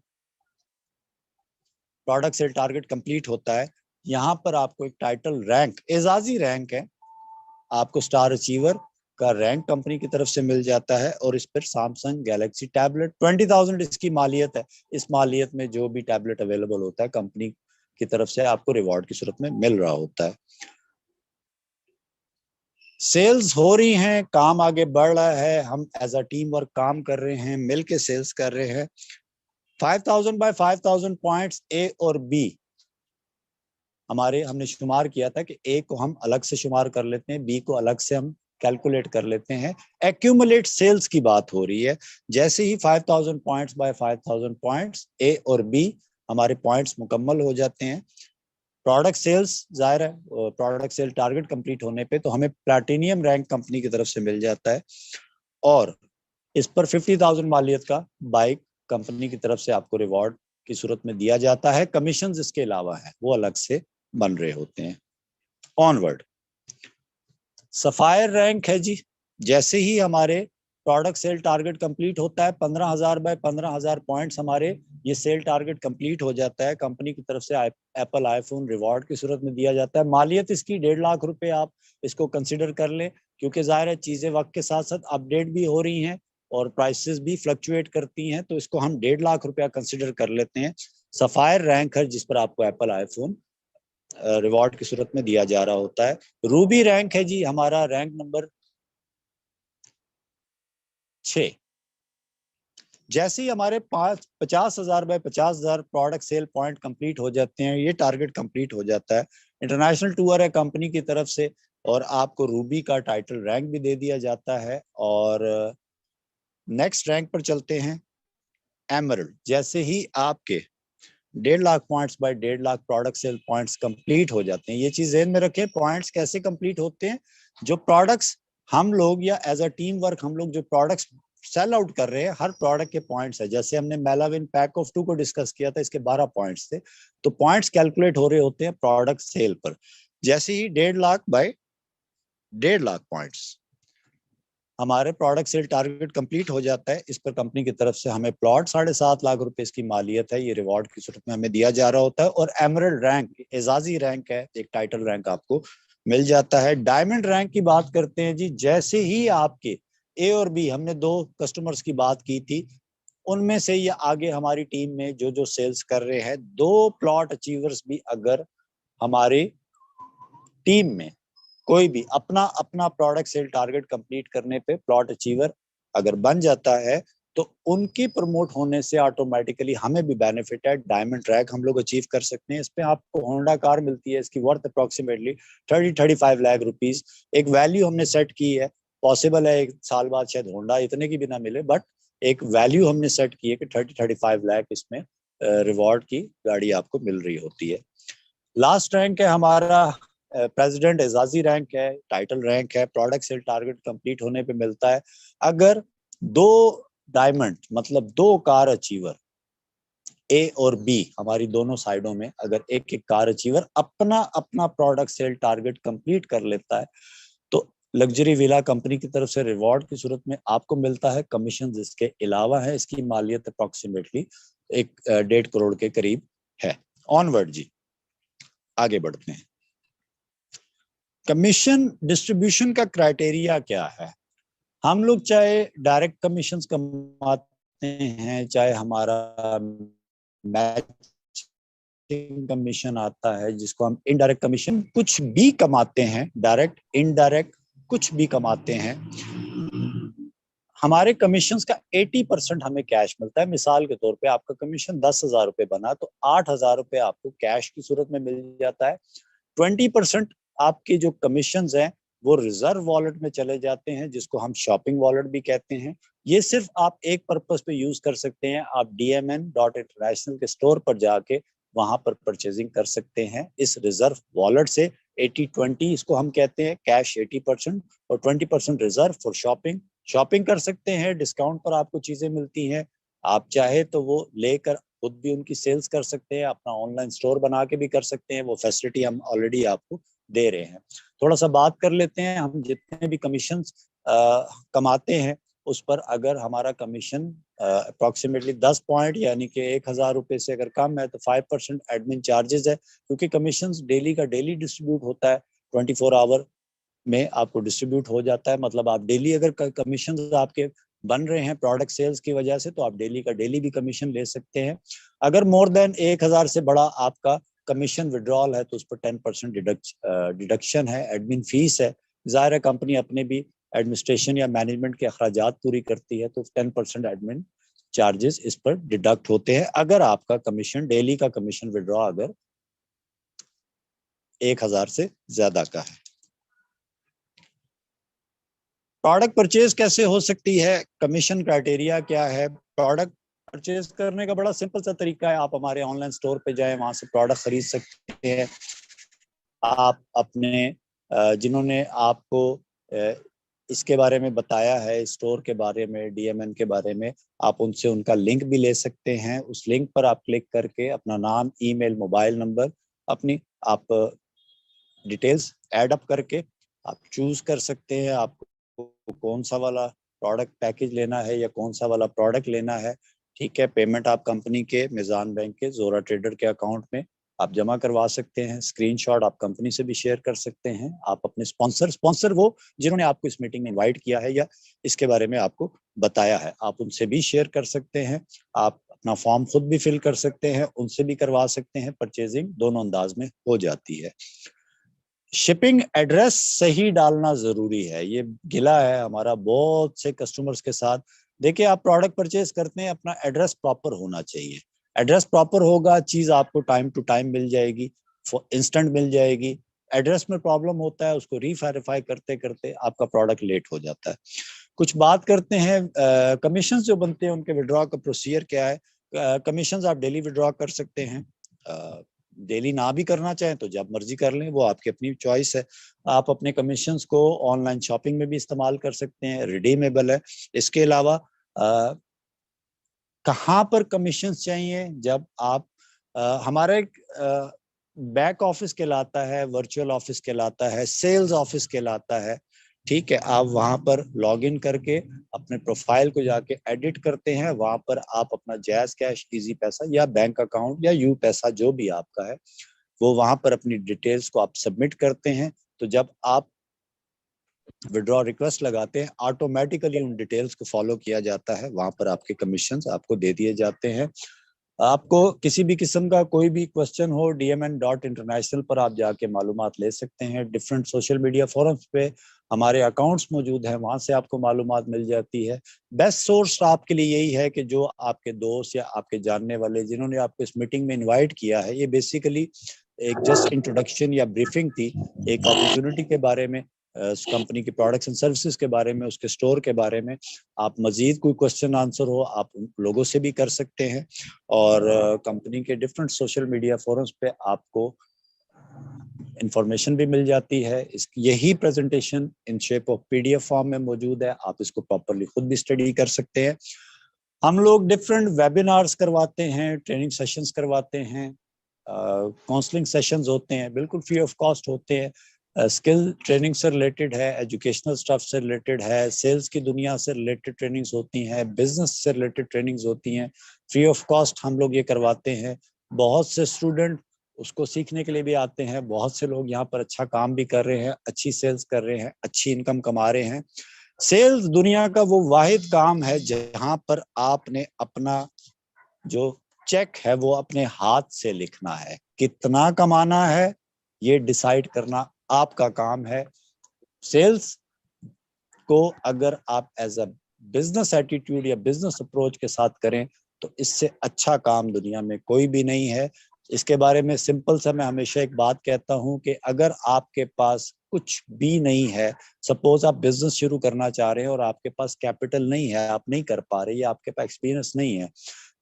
प्रोडक्ट सेल टारगेट कंप्लीट होता है, यहाँ पर आपको एक टाइटल रैंक, एजाजी रैंक है, आपको स्टार अचीवर का रैंक कंपनी की तरफ से मिल जाता है, और इस पर सैमसंग गैलेक्सी टैबलेट 20,000 इसकी मालियत है। इस मालियत में जो भी टैबलेट अवेलेबल होता है कंपनी की तरफ से आपको रिवॉर्ड की सूरत में मिल रहा होता है। सेल्स हो रही हैं, काम आगे बढ़ रहा है, हम एज अ टीम वर्क काम कर रहे हैं, मिल के सेल्स कर रहे हैं। 5000 बाय 5000 पॉइंट्स ए और बी हमने शुमार किया था कि ए को हम अलग से शुमार कर लेते हैं, बी को अलग से हम कैलकुलेट कर लेते हैं। एक्यूमुलेट सेल्स की बात हो रही है। जैसे ही 5000 पॉइंट्स बाय 5000 पॉइंट्स ए और बी हमारे पॉइंट्स मुकम्मल हो जाते हैं, प्रोडक्ट सेल्स, जाहिर है प्रोडक्ट सेल टारगेट कंप्लीट होने पे तो हमें प्लैटिनियम रैंक कंपनी की तरफ से मिल जाता है, और इस पर 50,000 मालियत का बाइक कंपनी की तरफ से आपको रिवॉर्ड की सूरत में दिया जाता है। कमीशंस इसके अलावा है, वो अलग से बन रहे होते हैं। ऑनवर्ड, सफायर रैंक है जी। जैसे ही हमारे प्रोडक्ट सेल टारगेट कंप्लीट होता है, 15,000 बाय 15,000 पॉइंट्स हमारे ये सेल टारगेट कंप्लीट हो जाता है, कंपनी की तरफ से एप्पल आईफोन रिवॉर्ड की सूरत में दिया जाता है। मालियत इसकी 1.5 लाख रुपए आप इसको कंसिडर कर लें, क्योंकि जाहिर है चीजें वक्त के साथ साथ अपडेट भी हो रही हैं और प्राइसेस भी फ्लक्चुएट करती हैं, तो इसको हम 1.5 लाख रुपया कंसिडर कर लेते हैं। सफायर रैंक है जिस पर आपको एप्पल आईफोन रिवॉर्ड की सूरत में दिया जा रहा होता है। रूबी रैंक है जी हमारा रैंक नंबर 6। जैसे ही हमारे 50,000 by 50,000 product sale point complete हो जाते हैं, ये टारगेट कंप्लीट हो जाता है, इंटरनेशनल टूर है कंपनी की तरफ से, और आपको रूबी का टाइटल रैंक भी दे दिया जाता है। और नेक्स्ट रैंक पर चलते हैं, एमरल्ड। जैसे ही आपके 1.5 lakh points by 1.5 lakh product sale points complete हो जाते हैं, ये चीज ध्यान में रखें, पॉइंट्स कैसे कंप्लीट होते हैं, जो प्रोडक्ट्स हम लोग या एज अ टीम वर्क हम लोग जो प्रोडक्ट्स सेल आउट कर रहे हैं, हर प्रोडक्ट के पॉइंट्स है। जैसे हमने मेलाविन पैक ऑफ 2 को डिस्कस किया था, इसके 12 पॉइंट्स थे, तो पॉइंट्स कैलकुलेट हो रहे होते हैं प्रोडक्ट सेल पर। जैसे ही 1.5 लाख बाय 1.5 लाख पॉइंट्स हमारे प्रोडक्ट सेल टारगेट कंप्लीट हो जाता है, इस पर कंपनी की तरफ से हमें प्लॉट 7.5 लाख रुपए इसकी मालियत है, ये रिवॉर्ड की सूरत में हमें दिया जा रहा होता है। और एमरल्ड रैंक एजाजी रैंक है, एक टाइटल रैंक आपको मिल जाता है। डायमंड रैंक की बात करते हैं जी। जैसे ही आपके ए और बी, हमने 2 कस्टमर्स की बात की थी, उनमें से ये आगे हमारी टीम में जो जो सेल्स कर रहे हैं, 2 प्लॉट अचीवर्स भी अगर हमारी टीम में कोई भी अपना अपना प्रोडक्ट सेल टारगेट कंप्लीट करने पे प्लॉट अचीवर अगर बन जाता है, तो उनकी प्रमोट होने से ऑटोमेटिकली हमें भी बेनिफिट है, डायमंड रैंक हम लोग अचीव कर सकते हैं। इस पे आपको होंडा कार मिलती है, इसकी वर्थ अप्रोक्सीमेटली 30-35 लाख रुपीस। एक वैल्यू हमने सेट की है, पॉसिबल है 1 साल बाद शायद होंडा इतने की भी ना मिले, बट एक वैल्यू हमने सेट की है कि 30-35 लाख इसमें रिवॉर्ड की गाड़ी आपको मिल रही होती है। लास्ट रैंक है हमारा प्रेसिडेंट एजाजी रैंक है, टाइटल रैंक है, प्रोडक्ट सेल टारगेट कंप्लीट होने पे मिलता है। अगर 2 डायमंड मतलब 2 कार अचीवर ए और बी हमारी दोनों साइडों में अगर एक एक कार अचीवर अपना अपना प्रोडक्ट सेल टारगेट कंप्लीट कर लेता है तो लग्जरी विला कंपनी की तरफ से रिवॉर्ड की सूरत में आपको मिलता है कमीशन, जिसके अलावा है इसकी मालियत अप्रोक्सीमेटली 1.5 करोड़ के करीब है। ऑनवर्ड जी, आगे बढ़ते हैं। कमीशन डिस्ट्रीब्यूशन का क्राइटेरिया क्या है? हम लोग चाहे डायरेक्ट कमीशंस कमाते हैं, चाहे हमारा मैचिंग कमीशन आता है जिसको हम इनडायरेक्ट कमीशन, कुछ भी कमाते हैं, डायरेक्ट इनडायरेक्ट कुछ भी कमाते हैं, हमारे कमीशंस का 80% हमें कैश मिलता है। मिसाल के तौर पे आपका कमीशन 10,000 रुपए बना तो 8,000 रुपए आपको कैश की सूरत में मिल जाता है। 20% आपके जो कमीशंस हैं वो रिजर्व वॉलेट में चले जाते हैं, जिसको हम शॉपिंग वॉलेट भी कहते हैं। ये सिर्फ आप एक पर्पस पे यूज कर सकते हैं, आप dmn.international के स्टोर पर जाके वहां पर परचेजिंग कर सकते हैं इस रिजर्व वॉलेट से। 80-20 इसको हम कहते हैं, कैश 80% और 20% रिजर्व फॉर शॉपिंग। शॉपिंग कर सकते हैं, डिस्काउंट पर आपको चीजें मिलती हैं, आप चाहे तो वो लेकर खुद भी उनकी सेल्स कर सकते हैं, अपना ऑनलाइन स्टोर बना के भी कर सकते हैं, वो फैसिलिटी हम ऑलरेडी आपको दे रहे हैं। थोड़ा सा बात कर लेते हैं, हम जितने भी कमीशन कमाते हैं उस पर अगर हमारा कमीशन अप्रोक्सीमेटली 10 पॉइंट यानी कि 1,000 रुपए से अगर कम है तो 5% एडमिन चार्जेस है, क्योंकि कमीशन डेली का डेली डिस्ट्रीब्यूट होता है, 24 आवर में आपको डिस्ट्रीब्यूट हो जाता है। मतलब आप डेली अगर कमीशन आपके बन रहे हैं प्रोडक्ट सेल्स की वजह से तो आप डेली का डेली भी कमीशन ले सकते हैं। अगर मोर देन 1,000 से बड़ा आपका कमीशन विड्रॉल है तो उस पर 10% डिडक्शन है, एडमिन फीस है। जाहिर है कंपनी अपने भी एडमिनिस्ट्रेशन या मैनेजमेंट के अखराजात पूरी करती है तो 10% एडमिन चार्जेस इस पर डिडक्ट होते हैं अगर आपका कमीशन डेली का कमीशन विड्रॉ अगर 1,000 से ज्यादा का है। प्रोडक्ट परचेज कैसे हो सकती है, कमीशन क्राइटेरिया क्या है? प्रोडक्ट परचेज करने का बड़ा सिंपल सा तरीका है, आप हमारे ऑनलाइन स्टोर पे जाएं, वहां से प्रोडक्ट खरीद सकते हैं। आप अपने जिन्होंने आपको इसके बारे में बताया है, स्टोर के बारे में, डीएमएन के बारे में, आप उनसे उनका लिंक भी ले सकते हैं। उस लिंक पर आप क्लिक करके अपना नाम, ईमेल, मोबाइल नंबर, अपनी आप डिटेल्स ऐड अप करके आप चूज कर सकते हैं आपको कौन सा वाला प्रोडक्ट पैकेज लेना है या कौन सा वाला प्रोडक्ट लेना है। ठीक है, पेमेंट आप कंपनी के मिजान बैंक के जोरा ट्रेडर के अकाउंट में आप जमा करवा सकते हैं। स्क्रीनशॉट आप कंपनी से भी शेयर कर सकते हैं। आप अपने स्पॉन्सर वो जिन्होंने आपको इस मीटिंग में इनवाइट किया है या इसके बारे में आपको बताया है, आप उनसे भी शेयर कर सकते हैं। आप अपना फॉर्म खुद भी फिल कर सकते हैं, उनसे भी करवा सकते हैं। परचेजिंग दोनों अंदाज में हो जाती है। शिपिंग एड्रेस सही डालना जरूरी है, ये गिला है हमारा बहुत से कस्टमर्स के साथ। देखिए, आप प्रोडक्ट परचेज करते हैं, अपना एड्रेस प्रॉपर होना चाहिए। एड्रेस प्रॉपर होगा, चीज आपको टाइम टू टाइम मिल जाएगी, इंस्टेंट मिल जाएगी। एड्रेस में प्रॉब्लम होता है, उसको रीवेरीफाई करते करते आपका प्रोडक्ट लेट हो जाता है। कुछ बात करते हैं कमीशन जो बनते हैं उनके विड्रॉ का प्रोसीजर क्या है। कमीशन आप डेली विड्रॉ कर सकते हैं, डेली ना भी करना चाहें तो जब मर्जी कर लें, वो आपकी अपनी चॉइस है। आप अपने कमीशंस को ऑनलाइन शॉपिंग में भी इस्तेमाल कर सकते हैं, रिडीमेबल है। इसके अलावा कहाँ पर कमीशंस चाहिए, जब आप हमारे बैक ऑफिस कहलाता है, वर्चुअल ऑफिस कहलाता है, सेल्स ऑफिस कहलाता है। ठीक है, आप वहां पर लॉग इन करके अपने प्रोफाइल को जाके एडिट करते हैं, वहां पर आप अपना जैज कैश, इजी पैसा या बैंक अकाउंट या यू पैसा जो भी आपका है वो वहां पर अपनी डिटेल्स को आप सबमिट करते हैं। तो जब आप विड्रॉ रिक्वेस्ट लगाते हैं, ऑटोमेटिकली उन डिटेल्स को फॉलो किया जाता है, वहां पर आपके कमीशंस आपको दे दिए जाते हैं। आपको किसी भी किस्म का कोई भी क्वेश्चन हो, dmn.international पर आप जाके मालूमात ले सकते हैं। डिफरेंट सोशल मीडिया फोरम्स पे हमारे अकाउंट्स मौजूद हैं, वहां से आपको मालूमात मिल जाती है। बेस्ट सोर्स आपके लिए यही है कि जो आपके दोस्त या आपके जानने वाले जिन्होंने आपको इस मीटिंग में इनवाइट किया है, ये बेसिकली एक जस्ट इंट्रोडक्शन या ब्रीफिंग थी, एक अपॉर्चुनिटी के बारे में, कंपनी की प्रोडक्ट्स एंड सर्विसेज के बारे में, उसके स्टोर के बारे में। आप मजीद कोई क्वेश्चन आंसर हो आप उन लोगों से भी कर सकते हैं, और कंपनी के डिफरेंट सोशल मीडिया फोरम्स पे आपको इंफॉर्मेशन भी मिल जाती है। यही presentation in shape of PDF form में मौजूद है, आप इसको प्रॉपरली खुद भी स्टडी कर सकते हैं। हम लोग डिफरेंट वेबिनार्स करवाते हैं, ट्रेनिंग सेशंस करवाते हैं, काउंसलिंग सेशंस होते हैं, बिल्कुल फ्री ऑफ कॉस्ट होते हैं। स्किल ट्रेनिंग से रिलेटेड है, एजुकेशनल स्टफ से रिलेटेड है, सेल्स की दुनिया से रिलेटेड ट्रेनिंग्स होती हैं, बिजनेस से रिलेटेड ट्रेनिंग्स होती हैं, फ्री ऑफ कॉस्ट हम लोग ये करवाते हैं। बहुत से स्टूडेंट उसको सीखने के लिए भी आते हैं, बहुत से लोग यहाँ पर अच्छा काम भी कर रहे हैं, अच्छी सेल्स कर रहे हैं, अच्छी इनकम कमा रहे हैं। सेल्स दुनिया का वो वाहिद काम है जहां पर आपने अपना जो चेक है वो अपने हाथ से लिखना है, कितना कमाना है ये डिसाइड करना आपका काम है। सेल्स को अगर आप एज अ बिजनेस एटीट्यूड या बिजनेस अप्रोच के साथ करें तो इससे अच्छा काम दुनिया में कोई भी नहीं है। इसके बारे में सिंपल सा मैं हमेशा एक बात कहता हूं कि अगर आपके पास कुछ भी नहीं है, सपोज आप बिजनेस शुरू करना चाह रहे हैं और आपके पास कैपिटल नहीं है, आप नहीं कर पा रहे या आपके पास एक्सपीरियंस नहीं है,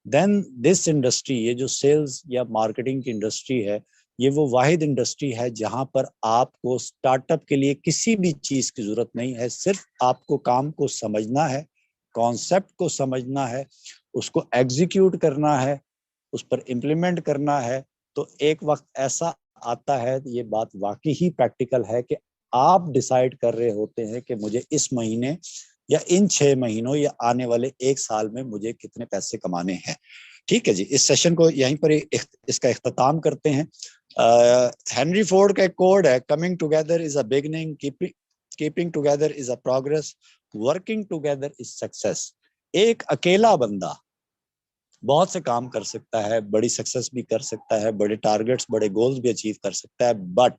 देन दिस इंडस्ट्री, ये जो सेल्स या मार्केटिंग की इंडस्ट्री है, ये वो वाहिद इंडस्ट्री है जहां पर आपको स्टार्टअप के लिए किसी भी चीज की जरूरत नहीं है। सिर्फ आपको काम को समझना है, कॉन्सेप्ट को समझना है, उसको एग्जीक्यूट करना है, उस पर इम्प्लीमेंट करना है। तो एक वक्त ऐसा आता है, ये बात वाकई ही प्रैक्टिकल है, कि आप डिसाइड कर रहे होते हैं कि मुझे इस महीने या इन 6 महीनों या आने वाले 1 साल में मुझे कितने पैसे कमाने हैं। ठीक है जी, इस सेशन को यहीं पर इसका इख्तिताम करते हैं। हेनरी फोर्ड का एक कोड है, coming together is a beginning, keeping together is a progress, working together is success. एक अकेला बंदा बहुत से काम कर सकता है, बड़ी सक्सेस भी कर सकता है, बड़े टारगेट्स, बड़े गोल्स भी अचीव कर सकता है, बट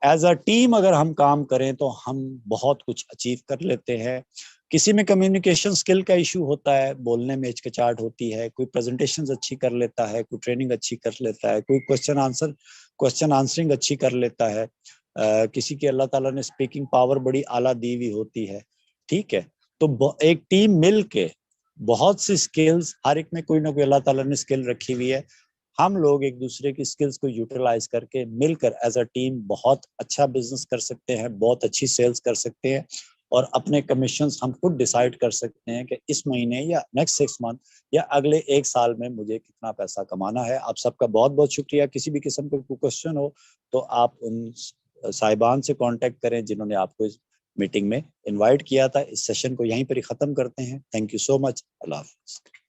एज अ टीम अगर हम काम करें तो हम बहुत कुछ अचीव कर लेते हैं। किसी में कम्युनिकेशन स्किल का इशू होता है, बोलने में हिचकिचाहट होती है, कोई प्रेजेंटेशंस अच्छी कर लेता है, कोई ट्रेनिंग अच्छी कर लेता है, कोई क्वेश्चन आंसरिंग अच्छी कर लेता है, किसी की अल्लाह ताला ने स्पीकिंग पावर बड़ी आला दी हुई होती है। ठीक है, तो एक टीम मिल के बहुत सी स्किल्स, हर एक में कोई ना कोई अल्लाह ताला ने स्किल रखी हुई है, हम लोग एक दूसरे की स्किल्स को यूटिलाइज करके मिलकर एज अ टीम बहुत अच्छा बिजनेस कर सकते हैं, बहुत अच्छी सेल्स कर सकते हैं, और अपने कमीशंस हम खुद डिसाइड कर सकते हैं कि इस महीने या नेक्स्ट 6 मंथ या अगले 1 साल में मुझे कितना पैसा कमाना है। आप सबका बहुत बहुत शुक्रिया। किसी भी किस्म का कोई क्वेश्चन हो तो आप उन साहिबान से कांटेक्ट करें जिन्होंने आपको इस मीटिंग में इनवाइट किया था। इस सेशन को यहीं पर ही खत्म करते हैं। Thank you so much. अल्लाह हाफ़िज़।